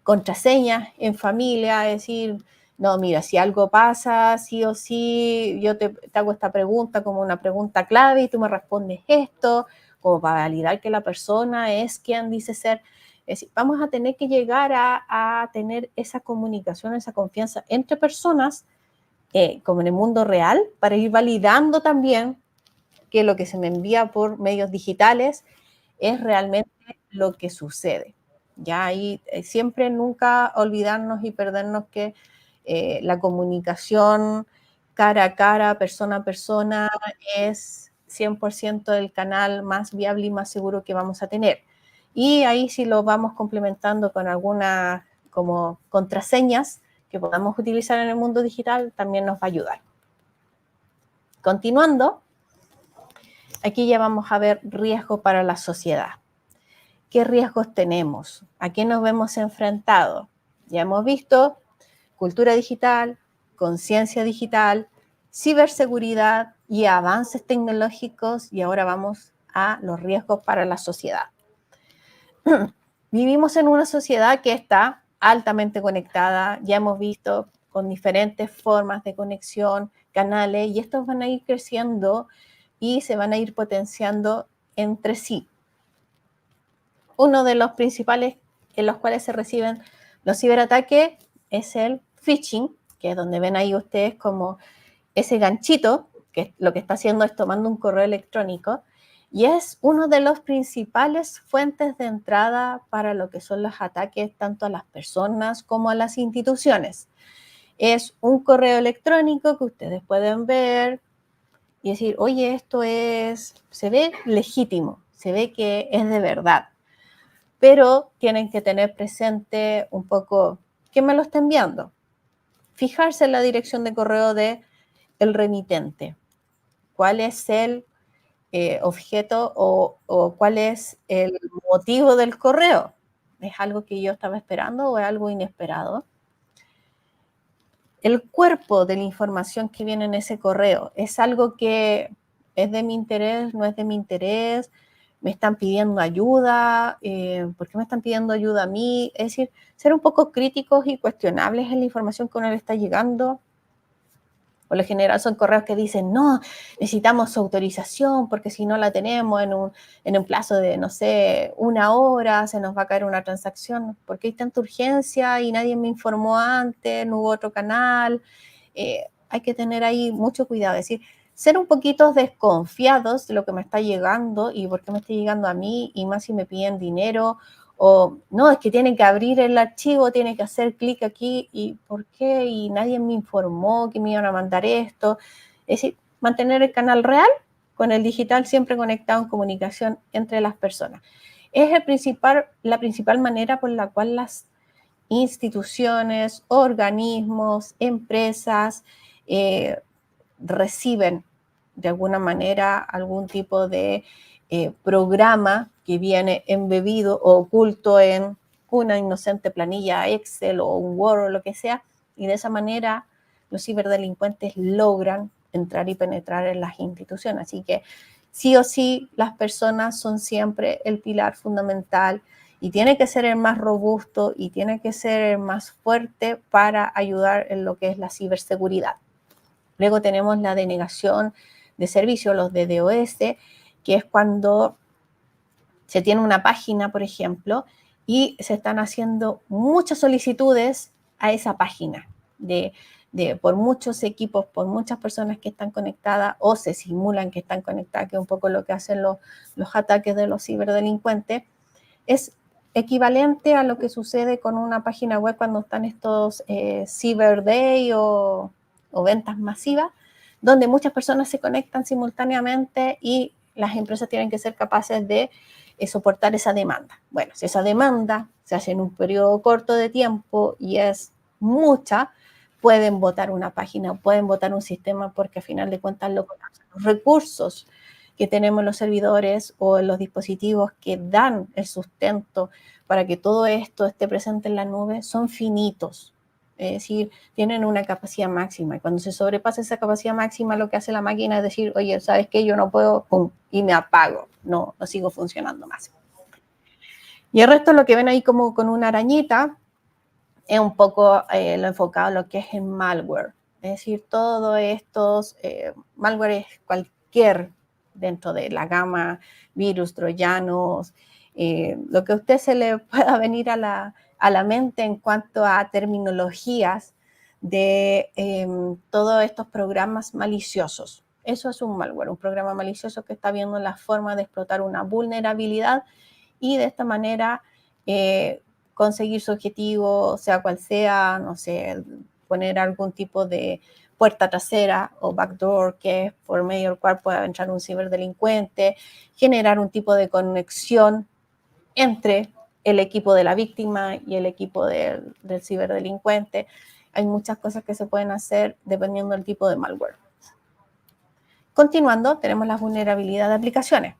contraseñas en familia, es decir, no, mira, si algo pasa, sí o sí, yo te hago esta pregunta como una pregunta clave y tú me respondes esto, como para validar que la persona es quien dice ser. Es decir, vamos a tener que llegar a tener esa comunicación, esa confianza entre personas, como en el mundo real, para ir validando también que lo que se me envía por medios digitales es realmente lo que sucede. Ya ahí siempre nunca olvidarnos y perdernos que la comunicación cara a cara, persona a persona, es 100% el canal más viable y más seguro que vamos a tener. Y ahí si lo vamos complementando con algunas como contraseñas que podamos utilizar en el mundo digital, también nos va a ayudar. Continuando, aquí ya vamos a ver riesgo para la sociedad. ¿Qué riesgos tenemos? ¿A qué nos vemos enfrentados? Ya hemos visto cultura digital, conciencia digital, ciberseguridad y avances tecnológicos, y ahora vamos a los riesgos para la sociedad. Vivimos en una sociedad que está altamente conectada, ya hemos visto con diferentes formas de conexión, canales, y estos van a ir creciendo y se van a ir potenciando entre sí. Uno de los principales en los cuales se reciben los ciberataques es el phishing, que es donde ven ahí ustedes como ese ganchito, que lo que está haciendo es tomando un correo electrónico, y es uno de los principales fuentes de entrada para lo que son los ataques tanto a las personas como a las instituciones. Es un correo electrónico que ustedes pueden ver y decir, oye, se ve legítimo, se ve que es de verdad, pero tienen que tener presente un poco quién me lo está enviando. Fijarse en la dirección de correo del remitente. ¿Cuál es el objeto o cuál es el motivo del correo? ¿Es algo que yo estaba esperando o es algo inesperado? El cuerpo de la información que viene en ese correo, ¿es algo que es de mi interés, no es de mi interés? ¿Me están pidiendo ayuda? ¿Por qué me están pidiendo ayuda a mí? Es decir, ser un poco críticos y cuestionables en la información que uno le está llegando. Por lo general son correos que dicen, no, necesitamos su autorización porque si no la tenemos en un plazo de, no sé, 1 hora, se nos va a caer una transacción. ¿Por qué hay tanta urgencia y nadie me informó antes, no hubo otro canal? Hay que tener ahí mucho cuidado, es decir, ser un poquito desconfiados de lo que me está llegando y por qué me está llegando a mí, y más si me piden dinero, o no, es que tienen que abrir el archivo, tienen que hacer clic aquí, y ¿por qué? Y nadie me informó que me iban a mandar esto. Es decir, mantener el canal real con el digital siempre conectado en comunicación entre las personas. Es la principal manera por la cual las instituciones, organismos, empresas reciben de alguna manera algún tipo de programa que viene embebido o oculto en una inocente planilla Excel o un Word o lo que sea, y de esa manera los ciberdelincuentes logran entrar y penetrar en las instituciones. Así que sí o sí las personas son siempre el pilar fundamental y tiene que ser el más robusto y tiene que ser el más fuerte para ayudar en lo que es la ciberseguridad. Luego tenemos la denegación de servicio, los DDoS, que es cuando se tiene una página, por ejemplo, y se están haciendo muchas solicitudes a esa página por muchos equipos, por muchas personas que están conectadas o se simulan que están conectadas, que es un poco lo que hacen los ataques de los ciberdelincuentes. Es equivalente a lo que sucede con una página web cuando están estos Cyber Day o ventas masivas, donde muchas personas se conectan simultáneamente y las empresas tienen que ser capaces de soportar esa demanda. Bueno, si esa demanda se hace en un periodo corto de tiempo y es mucha, pueden botar una página, pueden botar un sistema, porque al final de cuentas los recursos que tenemos los servidores o los dispositivos que dan el sustento para que todo esto esté presente en la nube son finitos. Es decir, tienen una capacidad máxima y cuando se sobrepasa esa capacidad máxima, lo que hace la máquina es decir, oye, ¿sabes qué? Yo no puedo, pum, y me apago, no sigo funcionando más. Y el resto, lo que ven ahí como con una arañita, es un poco lo enfocado en lo que es el malware. Es decir, todos estos malware es cualquier dentro de la gama, virus, troyanos, lo que a usted se le pueda venir a la mente en cuanto a terminologías de todos estos programas maliciosos. Eso es un malware, un programa malicioso que está viendo la forma de explotar una vulnerabilidad y de esta manera conseguir su objetivo, sea cual sea, no sé, poner algún tipo de puerta trasera o backdoor, que es por medio del cual pueda entrar un ciberdelincuente, generar un tipo de conexión entre el equipo de la víctima y el equipo del ciberdelincuente. Hay muchas cosas que se pueden hacer dependiendo del tipo de malware. Continuando, tenemos la vulnerabilidad de aplicaciones.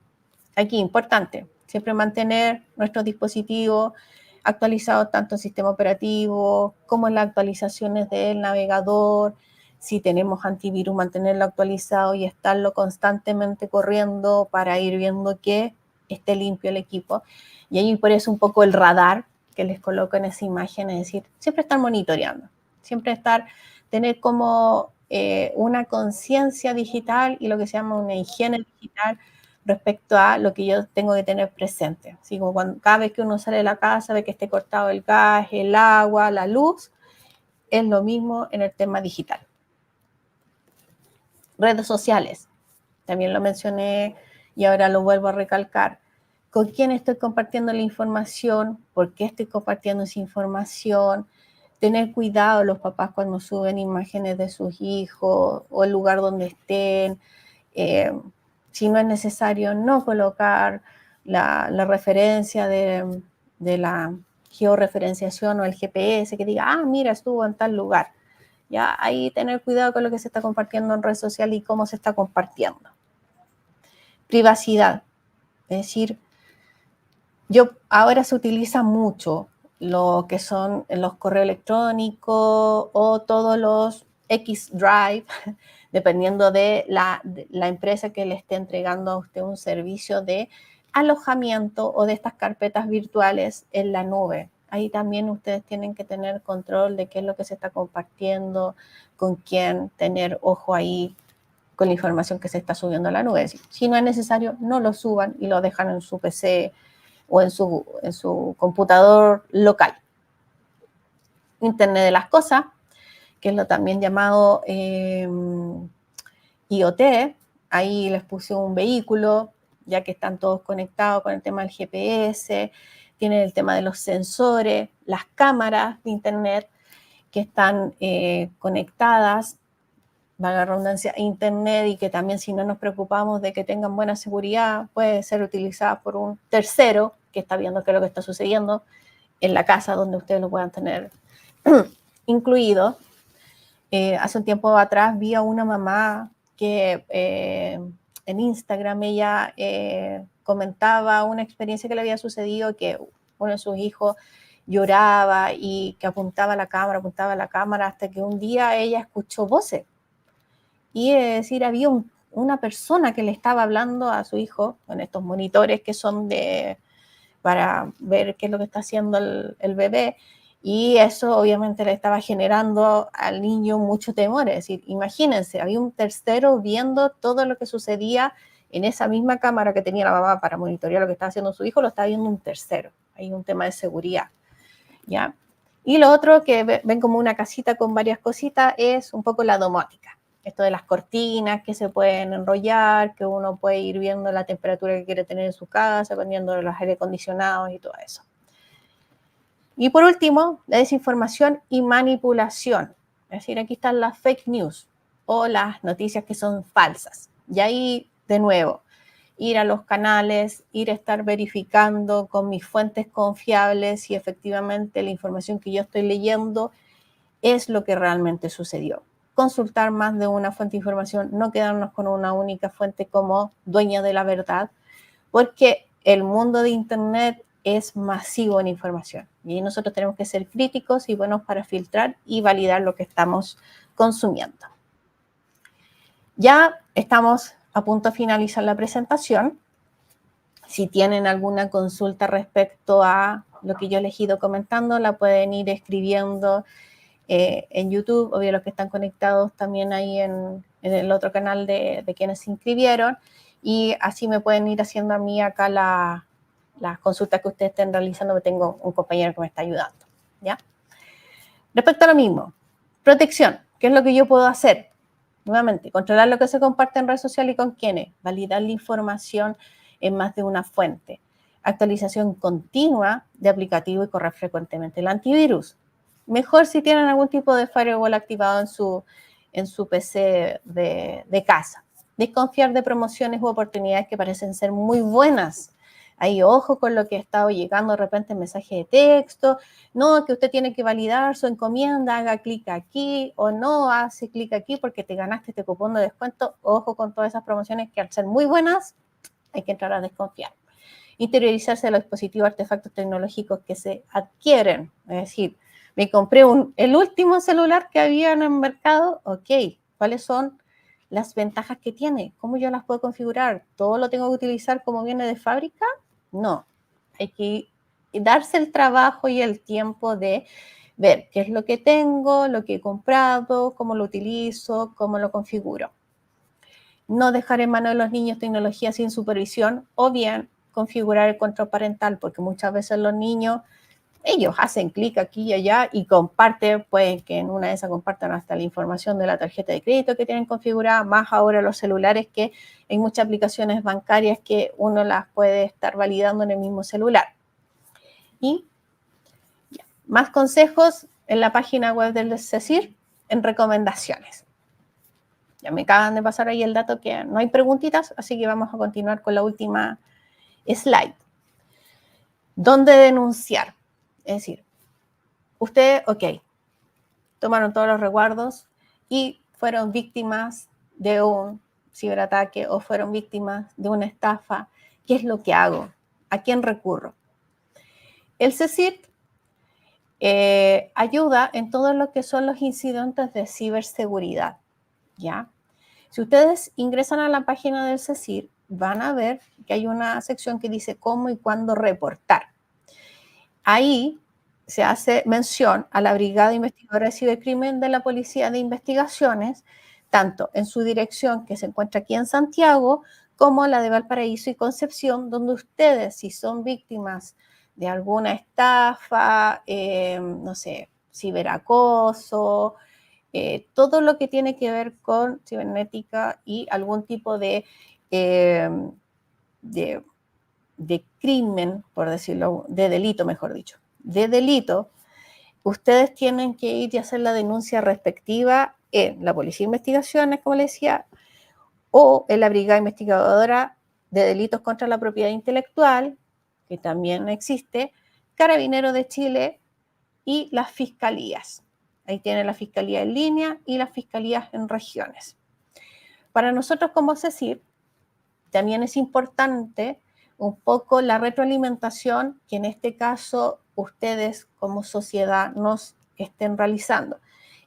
Aquí, importante, siempre mantener nuestros dispositivos actualizados tanto en sistema operativo como en las actualizaciones del navegador. Si tenemos antivirus, mantenerlo actualizado y estarlo constantemente corriendo para ir viendo que esté limpio el equipo. Y ahí por eso un poco el radar que les coloco en esa imagen, es decir, siempre estar monitoreando, siempre tener como una conciencia digital y lo que se llama una higiene digital respecto a lo que yo tengo que tener presente. Así como cada vez que uno sale de la casa ve que esté cortado el gas, el agua, la luz, es lo mismo en el tema digital. Redes sociales, también lo mencioné y ahora lo vuelvo a recalcar. ¿Con quién estoy compartiendo la información? ¿Por qué estoy compartiendo esa información? Tener cuidado los papás cuando suben imágenes de sus hijos o el lugar donde estén. Si no es necesario, no colocar la referencia de la georreferenciación o el GPS que diga, mira, estuvo en tal lugar. Ya ahí tener cuidado con lo que se está compartiendo en red social y cómo se está compartiendo. Privacidad, es decir, ahora se utiliza mucho lo que son los correos electrónicos o todos los X Drive, dependiendo de la empresa que le esté entregando a usted un servicio de alojamiento o de estas carpetas virtuales en la nube. Ahí también ustedes tienen que tener control de qué es lo que se está compartiendo, con quién, tener ojo ahí con la información que se está subiendo a la nube. Si no es necesario, no lo suban y lo dejan en su PC o en su computador local. Internet de las cosas, que es lo también llamado IoT. Ahí les puse un vehículo, ya que están todos conectados con el tema del GPS, tienen el tema de los sensores, las cámaras de Internet que están conectadas, valga la redundancia, a Internet, y que también, si no nos preocupamos de que tengan buena seguridad, puede ser utilizada por un tercero que está viendo qué es lo que está sucediendo en la casa donde ustedes lo puedan tener incluido. Hace un tiempo atrás vi a una mamá que en Instagram ella comentaba una experiencia que le había sucedido, que uno de sus hijos lloraba y que apuntaba a la cámara, hasta que un día ella escuchó voces. Y es decir, había una persona que le estaba hablando a su hijo con estos monitores que son para ver qué es lo que está haciendo el bebé, y eso obviamente le estaba generando al niño mucho temor. Es decir, imagínense, había un tercero viendo todo lo que sucedía en esa misma cámara que tenía la mamá para monitorear lo que estaba haciendo su hijo, lo estaba viendo un tercero. Hay un tema de seguridad, ¿ya? Y lo otro que ven como una casita con varias cositas es un poco la domótica. Esto de las cortinas que se pueden enrollar, que uno puede ir viendo la temperatura que quiere tener en su casa, dependiendo de los aire acondicionados y todo eso. Y por último, la desinformación y manipulación. Es decir, aquí están las fake news o las noticias que son falsas. Y ahí, de nuevo, ir a los canales, ir a estar verificando con mis fuentes confiables si efectivamente la información que yo estoy leyendo es lo que realmente sucedió. Consultar más de una fuente de información, no quedarnos con una única fuente como dueña de la verdad, porque el mundo de Internet es masivo en información y nosotros tenemos que ser críticos y buenos para filtrar y validar lo que estamos consumiendo. Ya estamos a punto de finalizar la presentación. Si tienen alguna consulta respecto a lo que yo les he ido comentando, la pueden ir escribiendo en YouTube, obvio los que están conectados también ahí en el otro canal de quienes se inscribieron, y así me pueden ir haciendo a mí acá las consultas que ustedes estén realizando, que tengo un compañero que me está ayudando, ¿ya? Respecto a lo mismo, protección, ¿qué es lo que yo puedo hacer? Nuevamente, controlar lo que se comparte en redes sociales y con quiénes, validar la información en más de una fuente, actualización continua de aplicativo y correr frecuentemente el antivirus. Mejor si tienen algún tipo de firewall activado en su PC de casa. Desconfiar de promociones u oportunidades que parecen ser muy buenas. Ahí ojo con lo que ha estado llegando de repente en mensaje de texto. No, que usted tiene que validar su encomienda, haga clic aquí, o no, hace clic aquí porque te ganaste este cupón de descuento. Ojo con todas esas promociones que al ser muy buenas hay que entrar a desconfiar. Interiorizarse de los dispositivos, artefactos tecnológicos que se adquieren. Es decir, me compré el último celular que había en el mercado, ok, ¿cuáles son las ventajas que tiene? ¿Cómo yo las puedo configurar? ¿Todo lo tengo que utilizar como viene de fábrica? No, hay que darse el trabajo y el tiempo de ver qué es lo que tengo, lo que he comprado, cómo lo utilizo, cómo lo configuro. No dejar en manos de los niños tecnología sin supervisión, o bien configurar el control parental, porque muchas veces los niños, ellos hacen clic aquí y allá y comparten, pueden que en una de esas compartan hasta la información de la tarjeta de crédito que tienen configurada, más ahora los celulares, que hay muchas aplicaciones bancarias que uno las puede estar validando en el mismo celular. Y ya, más consejos en la página web del CECIR en recomendaciones. Ya me acaban de pasar ahí el dato que no hay preguntitas, así que vamos a continuar con la última slide. ¿Dónde denunciar? Es decir, usted, ok, tomaron todos los resguardos y fueron víctimas de un ciberataque o fueron víctimas de una estafa. ¿Qué es lo que hago? ¿A quién recurro? El CECIT ayuda en todo lo que son los incidentes de ciberseguridad, ¿ya? Si ustedes ingresan a la página del CECIR, van a ver que hay una sección que dice cómo y cuándo reportar. Ahí se hace mención a la Brigada Investigadora de Cibercrimen de la Policía de Investigaciones, tanto en su dirección que se encuentra aquí en Santiago, como la de Valparaíso y Concepción, donde ustedes, si son víctimas de alguna estafa, no sé, ciberacoso, todo lo que tiene que ver con cibernética y algún tipo de crimen, por decirlo, de delito, mejor dicho, de delito, ustedes tienen que ir y hacer la denuncia respectiva en la Policía de Investigaciones, como les decía, o en la Brigada Investigadora de Delitos contra la Propiedad Intelectual, que también existe, Carabineros de Chile y las fiscalías. Ahí tienen la fiscalía en línea y las fiscalías en regiones. Para nosotros como CECIR, también es importante un poco la retroalimentación que en este caso ustedes como sociedad nos estén realizando.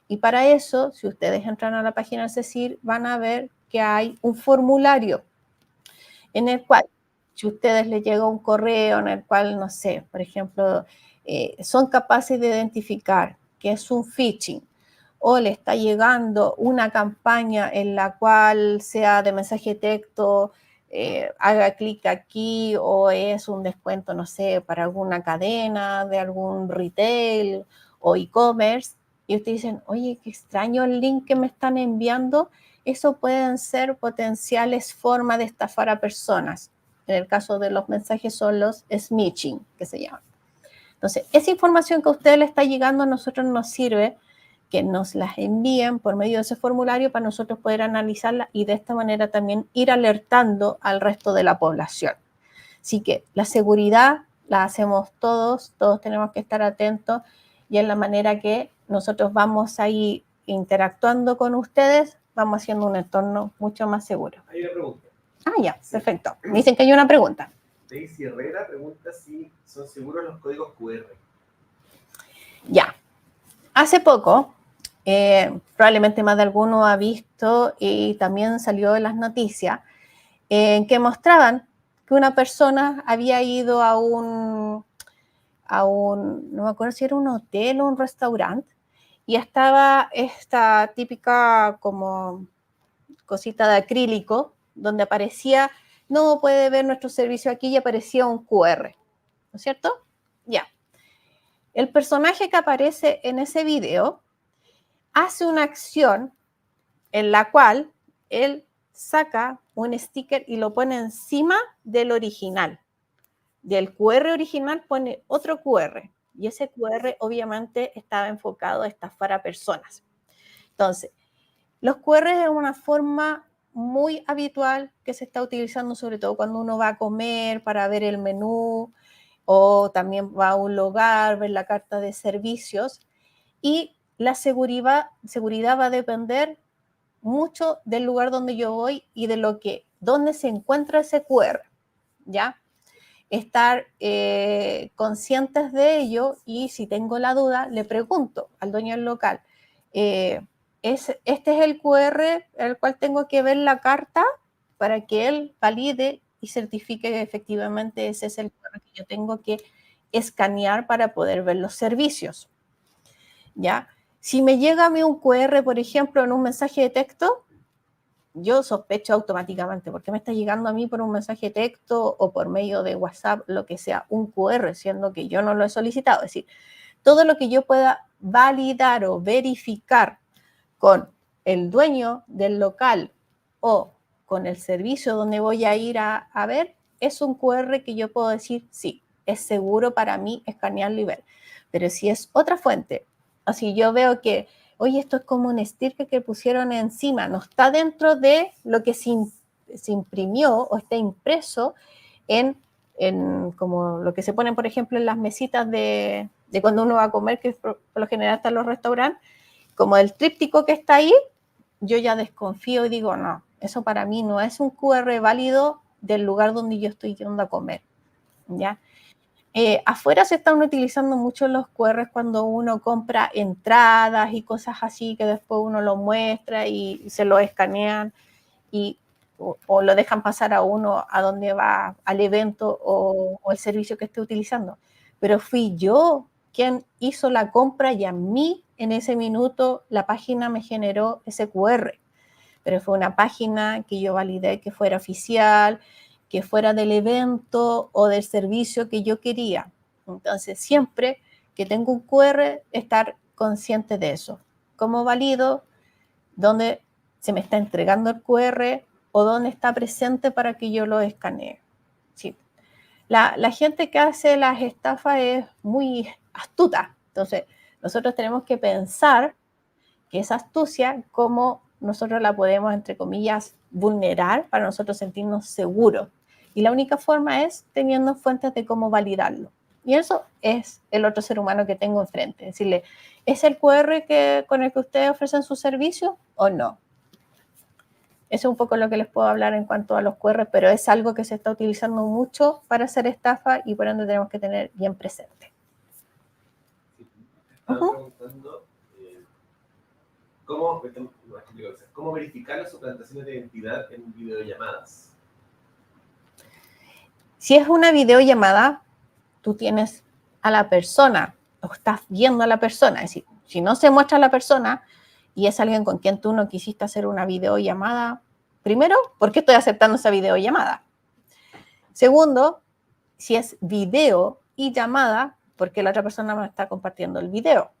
Y para eso, si ustedes entran a la página del CECIR, van a ver que hay un formulario en el cual si a ustedes les llega un correo en el cual, no sé, por ejemplo, son capaces de identificar que es un phishing, o le está llegando una campaña en la cual sea de mensaje de texto, haga clic aquí, o es un descuento, no sé, para alguna cadena de algún retail o e-commerce, y ustedes dicen, oye, qué extraño el link que me están enviando, eso pueden ser potenciales formas de estafar a personas. En el caso de los mensajes son los smishing, que se llaman. Entonces, esa información que a ustedes le está llegando a nosotros nos sirve que nos las envíen por medio de ese formulario para nosotros poder analizarla y de esta manera también ir alertando al resto de la población. Así que la seguridad la hacemos todos, todos tenemos que estar atentos y en la manera que nosotros vamos ahí interactuando con ustedes, vamos haciendo un entorno mucho más seguro. Hay una pregunta. Ah, ya, perfecto. Me dicen que hay una pregunta. Daisy Herrera pregunta si son seguros los códigos QR. Ya. Hace poco, probablemente más de alguno ha visto y también salió en las noticias, que mostraban que una persona había ido a un, no me acuerdo si era un hotel o un restaurante, y estaba esta típica como cosita de acrílico, donde aparecía, no puede ver nuestro servicio aquí, y aparecía un QR, ¿no es cierto? Ya. El personaje que aparece en ese video hace una acción en la cual él saca un sticker y lo pone encima del original. Del QR original pone otro QR y ese QR obviamente estaba enfocado a estafar a personas. Entonces, los QR es una forma muy habitual que se está utilizando sobre todo cuando uno va a comer para ver el menú o también va a un lugar, ver la carta de servicios, y la seguridad va a depender mucho del lugar donde yo voy y de dónde se encuentra ese QR, ¿ya? Estar conscientes de ello, y si tengo la duda, le pregunto al dueño del local, ¿este es el QR el cual tengo que ver la carta? Para que él valide y certifique que efectivamente ese es el QR que yo tengo que escanear para poder ver los servicios, ¿ya? Si me llega a mí un QR, por ejemplo, en un mensaje de texto, yo sospecho automáticamente, ¿por qué me está llegando a mí por un mensaje de texto o por medio de WhatsApp, lo que sea, un QR, siendo que yo no lo he solicitado? Es decir, todo lo que yo pueda validar o verificar con el dueño del local o con el servicio donde voy a ir a ver, es un QR que yo puedo decir, sí, es seguro para mí escanearlo y ver. Pero si es otra fuente, o si yo veo que, oye, esto es como un sticker que pusieron encima, no está dentro de lo que se imprimió o está impreso en como lo que se ponen, por ejemplo, en las mesitas de cuando uno va a comer, que por lo general están los restaurantes, como el tríptico que está ahí, yo ya desconfío y digo, no, eso para mí no es un QR válido del lugar donde yo estoy yendo a comer, ¿ya? Afuera se están utilizando mucho los QR cuando uno compra entradas y cosas así, que después uno lo muestra y se lo escanean o lo dejan pasar a uno a donde va, al evento o el servicio que esté utilizando. Pero fui yo quien hizo la compra y a mí en ese minuto la página me generó ese QR. Pero fue una página que yo validé que fuera oficial, que fuera del evento o del servicio que yo quería. Entonces, siempre que tengo un QR, estar consciente de eso. ¿Cómo valido? ¿Dónde se me está entregando el QR o dónde está presente para que yo lo escanee? Sí. La gente que hace las estafas es muy astuta. Entonces, nosotros tenemos que pensar que esa astucia, cómo nosotros la podemos, entre comillas, vulnerar para nosotros sentirnos seguros. Y la única forma es teniendo fuentes de cómo validarlo. Y eso es el otro ser humano que tengo enfrente. Decirle, ¿es el QR con el que ustedes ofrecen su servicio o no? Eso es un poco lo que les puedo hablar en cuanto a los QR, pero es algo que se está utilizando mucho para hacer estafa y por ende tenemos que tener bien presente. Estaba preguntando ¿cómo verificar las suplantaciones de identidad en videollamadas? Si es una videollamada, tú tienes a la persona, o estás viendo a la persona. Es decir, si no se muestra a la persona y es alguien con quien tú no quisiste hacer una videollamada, primero, ¿por qué estoy aceptando esa videollamada? Segundo, si es video y llamada, ¿por qué la otra persona me está compartiendo el video?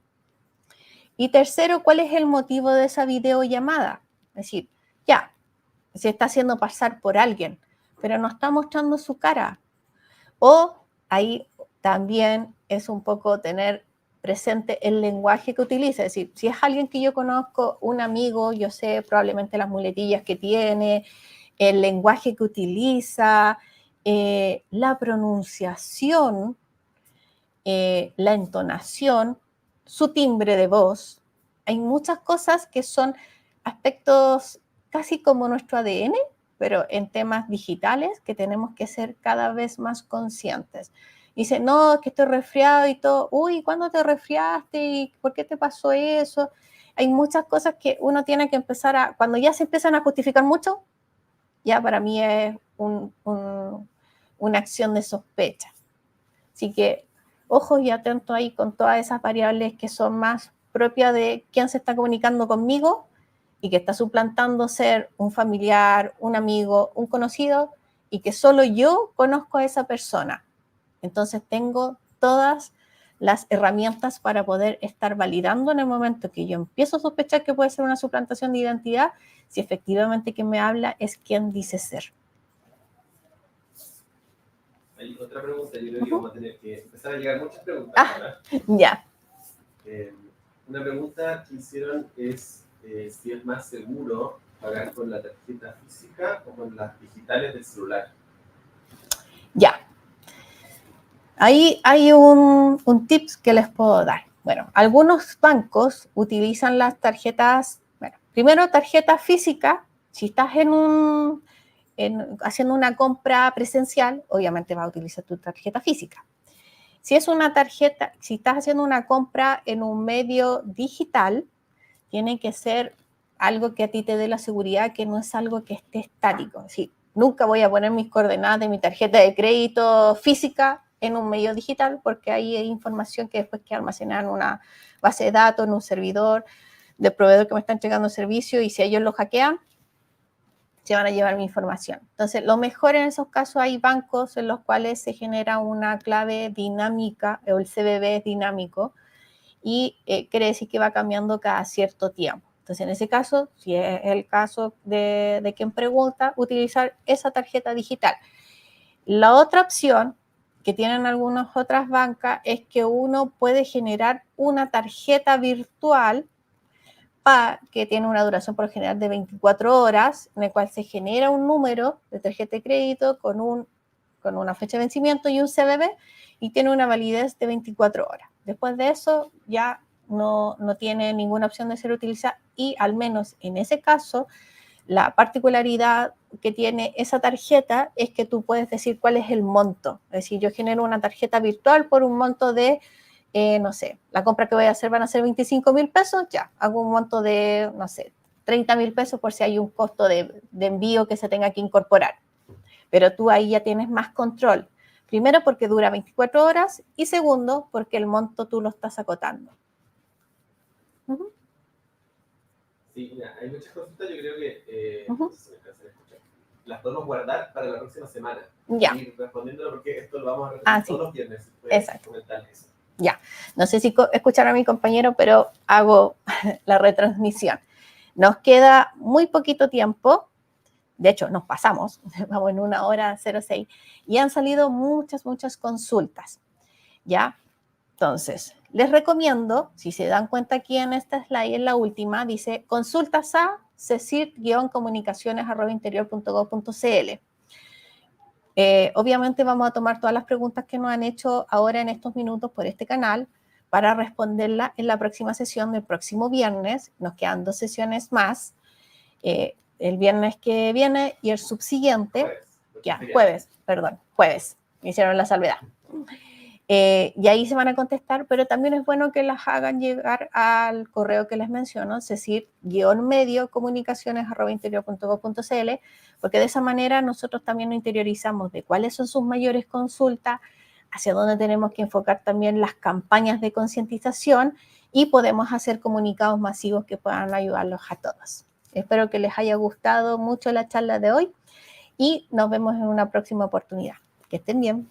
Y tercero, ¿cuál es el motivo de esa videollamada? Es decir, ya, se está haciendo pasar por alguien, pero no está mostrando su cara. O ahí también es un poco tener presente el lenguaje que utiliza. Es decir, si es alguien que yo conozco, un amigo, yo sé probablemente las muletillas que tiene, el lenguaje que utiliza, la pronunciación, la entonación, su timbre de voz. Hay muchas cosas que son aspectos casi como nuestro ADN, pero en temas digitales que tenemos que ser cada vez más conscientes. Dice, no, es que estoy resfriado y todo. Uy, ¿cuándo te resfriaste? ¿Y por qué te pasó eso? Hay muchas cosas que uno tiene que empezar a, cuando ya se empiezan a justificar mucho, ya para mí es una acción de sospecha. Así que ojos y atentos ahí con todas esas variables que son más propias de quién se está comunicando conmigo y que está suplantando ser un familiar, un amigo, un conocido y que solo yo conozco a esa persona. Entonces tengo todas las herramientas para poder estar validando en el momento que yo empiezo a sospechar que puede ser una suplantación de identidad, si efectivamente quien me habla es quien dice ser. Hay otra pregunta, yo creo que vamos a tener que empezar a llegar muchas preguntas ahora. Ya. Una pregunta que hicieron es si es más seguro pagar con la tarjeta física o con las digitales del celular. Ya. Ahí hay un tips que les puedo dar. Bueno, algunos bancos utilizan las tarjetas, bueno, primero tarjeta física, si estás haciendo una compra presencial, obviamente vas a utilizar tu tarjeta física. Si es una tarjeta, si estás haciendo una compra en un medio digital, tiene que ser algo que a ti te dé la seguridad que no es algo que esté estático. Es decir, nunca voy a poner mis coordenadas de mi tarjeta de crédito física en un medio digital porque ahí hay información que después queda almacenada en una base de datos, en un servidor del proveedor que me está entregando el servicio y si ellos lo hackean, se van a llevar mi información. Entonces, lo mejor en esos casos hay bancos en los cuales se genera una clave dinámica o el CBV es dinámico y quiere decir que va cambiando cada cierto tiempo. Entonces, en ese caso, si es el caso de quien pregunta, utilizar esa tarjeta digital. La otra opción que tienen algunas otras bancas es que uno puede generar una tarjeta virtual que tiene una duración por lo general de 24 horas, en el cual se genera un número de tarjeta de crédito con una fecha de vencimiento y un CBV y tiene una validez de 24 horas. Después de eso ya no tiene ninguna opción de ser utilizada y al menos en ese caso la particularidad que tiene esa tarjeta es que tú puedes decir cuál es el monto. Es decir, yo genero una tarjeta virtual por un monto de no sé, la compra que voy a hacer van a ser 25,000 pesos, ya, hago un monto de, no sé, 30,000 pesos por si hay un costo de envío que se tenga que incorporar. Pero tú ahí ya tienes más control. Primero porque dura 24 horas y segundo porque el monto tú lo estás acotando. Sí, mira, hay muchas consultas, yo creo que no sé si me alcanzan a escuchar. Las podemos guardar para la próxima semana. Ya. Ir respondiéndolo porque esto lo vamos a repetir todos los viernes. Exacto. Ya, no sé si escucharon a mi compañero, pero hago la retransmisión. Nos queda muy poquito tiempo, de hecho nos pasamos, vamos en 1:06, y han salido muchas consultas, ¿ya? Entonces, les recomiendo, si se dan cuenta aquí en esta slide, en la última, dice consultas a cecit-comunicaciones@interior.gov.cl. Obviamente vamos a tomar todas las preguntas que nos han hecho ahora en estos minutos por este canal para responderla en la próxima sesión del próximo viernes. Nos quedan 2 sesiones más, el viernes que viene y el subsiguiente, jueves, me hicieron la salvedad. Y ahí se van a contestar, pero también es bueno que las hagan llegar al correo que les menciono, cecil-mediocomunicaciones@interior.gov.cl, porque de esa manera nosotros también nos interiorizamos de cuáles son sus mayores consultas, hacia dónde tenemos que enfocar también las campañas de concientización y podemos hacer comunicados masivos que puedan ayudarlos a todos. Espero que les haya gustado mucho la charla de hoy y nos vemos en una próxima oportunidad. Que estén bien.